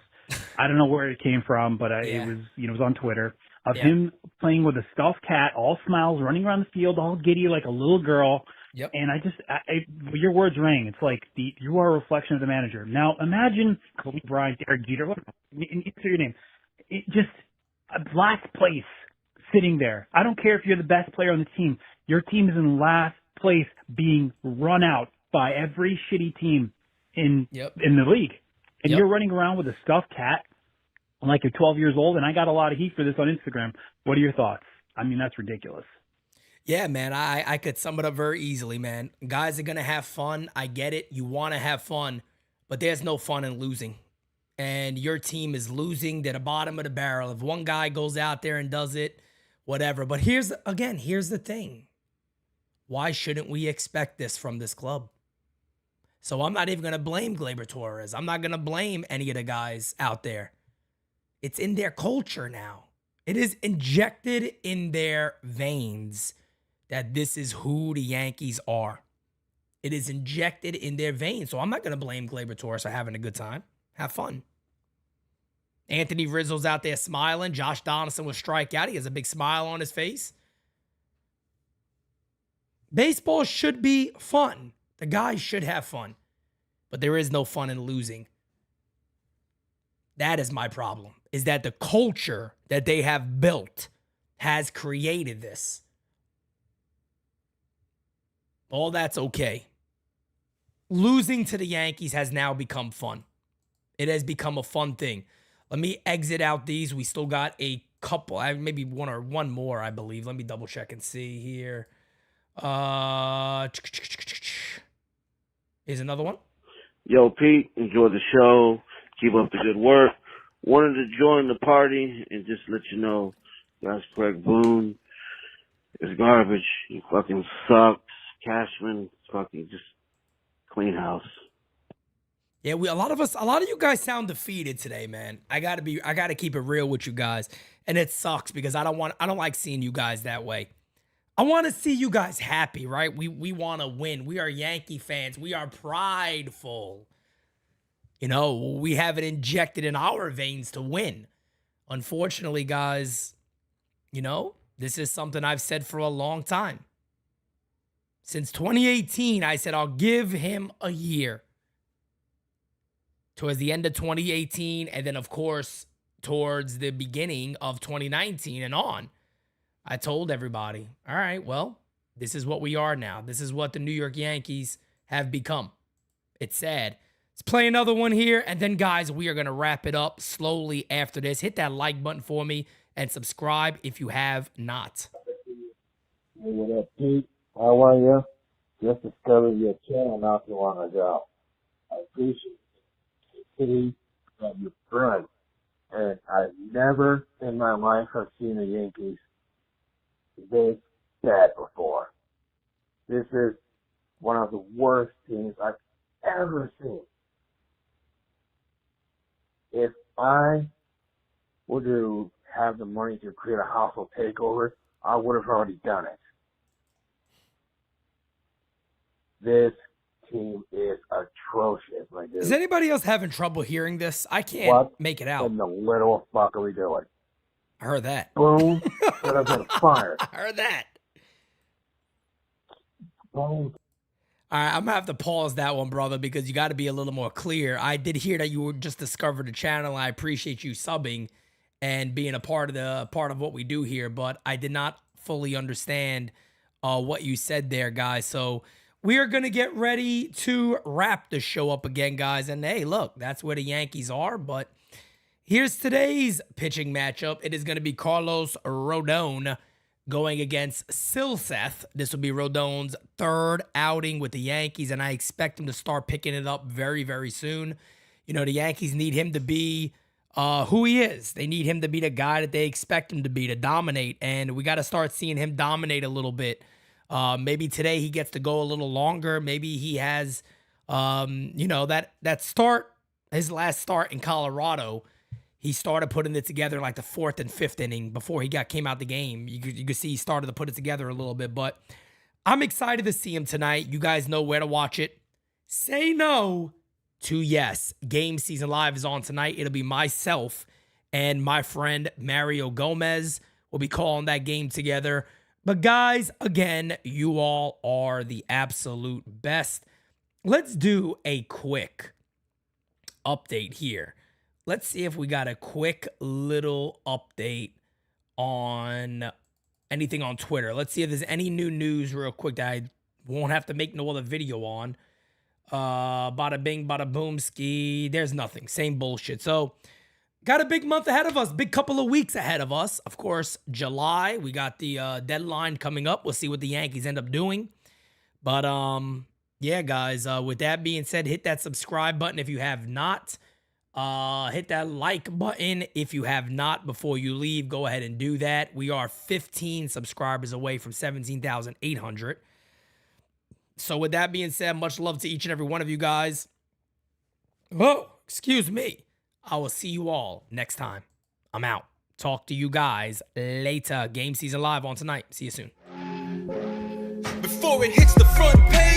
I don't know where it came from, but it was on Twitter of him playing with a stuffed cat, all smiles, running around the field, all giddy like a little girl. Yep. And your words rang. It's like you are a reflection of the manager. Now imagine Kobe Bryant, Derek Jeter, say your name. Just a last place sitting there. I don't care if you're the best player on the team. Your team is in last place being run out by every shitty team in the league. And you're running around with a stuffed cat like you're 12 years old, and I got a lot of heat for this on Instagram. What are your thoughts? I mean, that's ridiculous. Yeah, man, I could sum it up very easily, man. Guys are going to have fun. I get it. You want to have fun, but there's no fun in losing. And your team is losing. They're the bottom of the barrel. If one guy goes out there and does it, whatever. But here's the thing. Why shouldn't we expect this from this club? So I'm not even going to blame Gleyber Torres. I'm not going to blame any of the guys out there. It's in their culture now. It is injected in their veins that this is who the Yankees are. It is injected in their veins. So I'm not going to blame Gleyber Torres for having a good time. Have fun. Anthony Rizzo's out there smiling. Josh Donaldson will strike out. He has a big smile on his face. Baseball should be fun. The guys should have fun. But there is no fun in losing. That is my problem, is that the culture that they have built has created this. All that's okay. Losing to the Yankees has now become fun. It has become a fun thing. Let me exit out these. We still got a couple, maybe one more, I believe. Let me double check and see here. Here's another one. Yo, Pete, enjoy the show. Keep up the good work. Wanted to join the party and just let you know, guys, Craig Boone is garbage. He fucking sucks. Cashman, fucking just clean house. Yeah, a lot of you guys sound defeated today, man. I gotta keep it real with you guys. And it sucks because I don't like seeing you guys that way. I want to see you guys happy, right? We want to win. We are Yankee fans. We are prideful. You know, we have it injected in our veins to win. Unfortunately, guys, you know, this is something I've said for a long time. Since 2018, I said I'll give him a year. Towards the end of 2018, and then, of course, towards the beginning of 2019 and on, I told everybody, all right, well, this is what we are now. This is what the New York Yankees have become. It's sad. Let's play another one here, and then, guys, we are going to wrap it up slowly after this. Hit that like button for me and subscribe if you have not. Hey, what up, Pete? How are you? Just discovered your channel not too long ago. I appreciate it. From your front. And I've never in my life have seen the Yankees this bad before. This is one of the worst teams I've ever seen. If I were to have the money to create a household takeover, I would have already done it. This team is atrocious. Like this. Is anybody else having trouble hearing this? I can't make it out. What in the little fuck are we doing? I heard that. Boone should have been fired. I heard that. Boone. All right, I'm going to have to pause that one, brother, because you got to be a little more clear. I did hear that you were just discovered the channel. I appreciate you subbing and being a part of what we do here, but I did not fully understand what you said there, guys. So we are going to get ready to wrap the show up again, guys. And hey, look, that's where the Yankees are. But here's today's pitching matchup. It is going to be Carlos Rodon going against Silseth. This will be Rodon's third outing with the Yankees, and I expect him to start picking it up very, very soon. You know, the Yankees need him to be who he is. They need him to be the guy that they expect him to be, to dominate, and we got to start seeing him dominate a little bit. Maybe today he gets to go a little longer. Maybe he has, you know, that start, his last start in Colorado, he started putting it together like the fourth and fifth inning before he came out the game. You could see he started to put it together a little bit, but I'm excited to see him tonight. You guys know where to watch it. Say no to yes. Game Season Live is on tonight. It'll be myself and my friend Mario Gomez. We'll be calling that game together. But guys, again, you all are the absolute best. Let's do a quick update here. Let's see if we got a quick little update on anything on Twitter. Let's see if there's any new news real quick that I won't have to make no other video on. Bada bing, bada boom, ski. There's nothing. Same bullshit. So, got a big month ahead of us. Big couple of weeks ahead of us. Of course, July. We got the deadline coming up. We'll see what the Yankees end up doing. But, yeah, guys. With that being said, hit that subscribe button if you have not. Hit that like button if you have not before you leave. Go ahead and do that. We are 15 subscribers away from 17,800. So with that being said, much love to each and every one of you guys. Oh, excuse me. I will see you all next time. I'm out. Talk to you guys later. Game Season Live on tonight. See you soon. Before it hits the front page.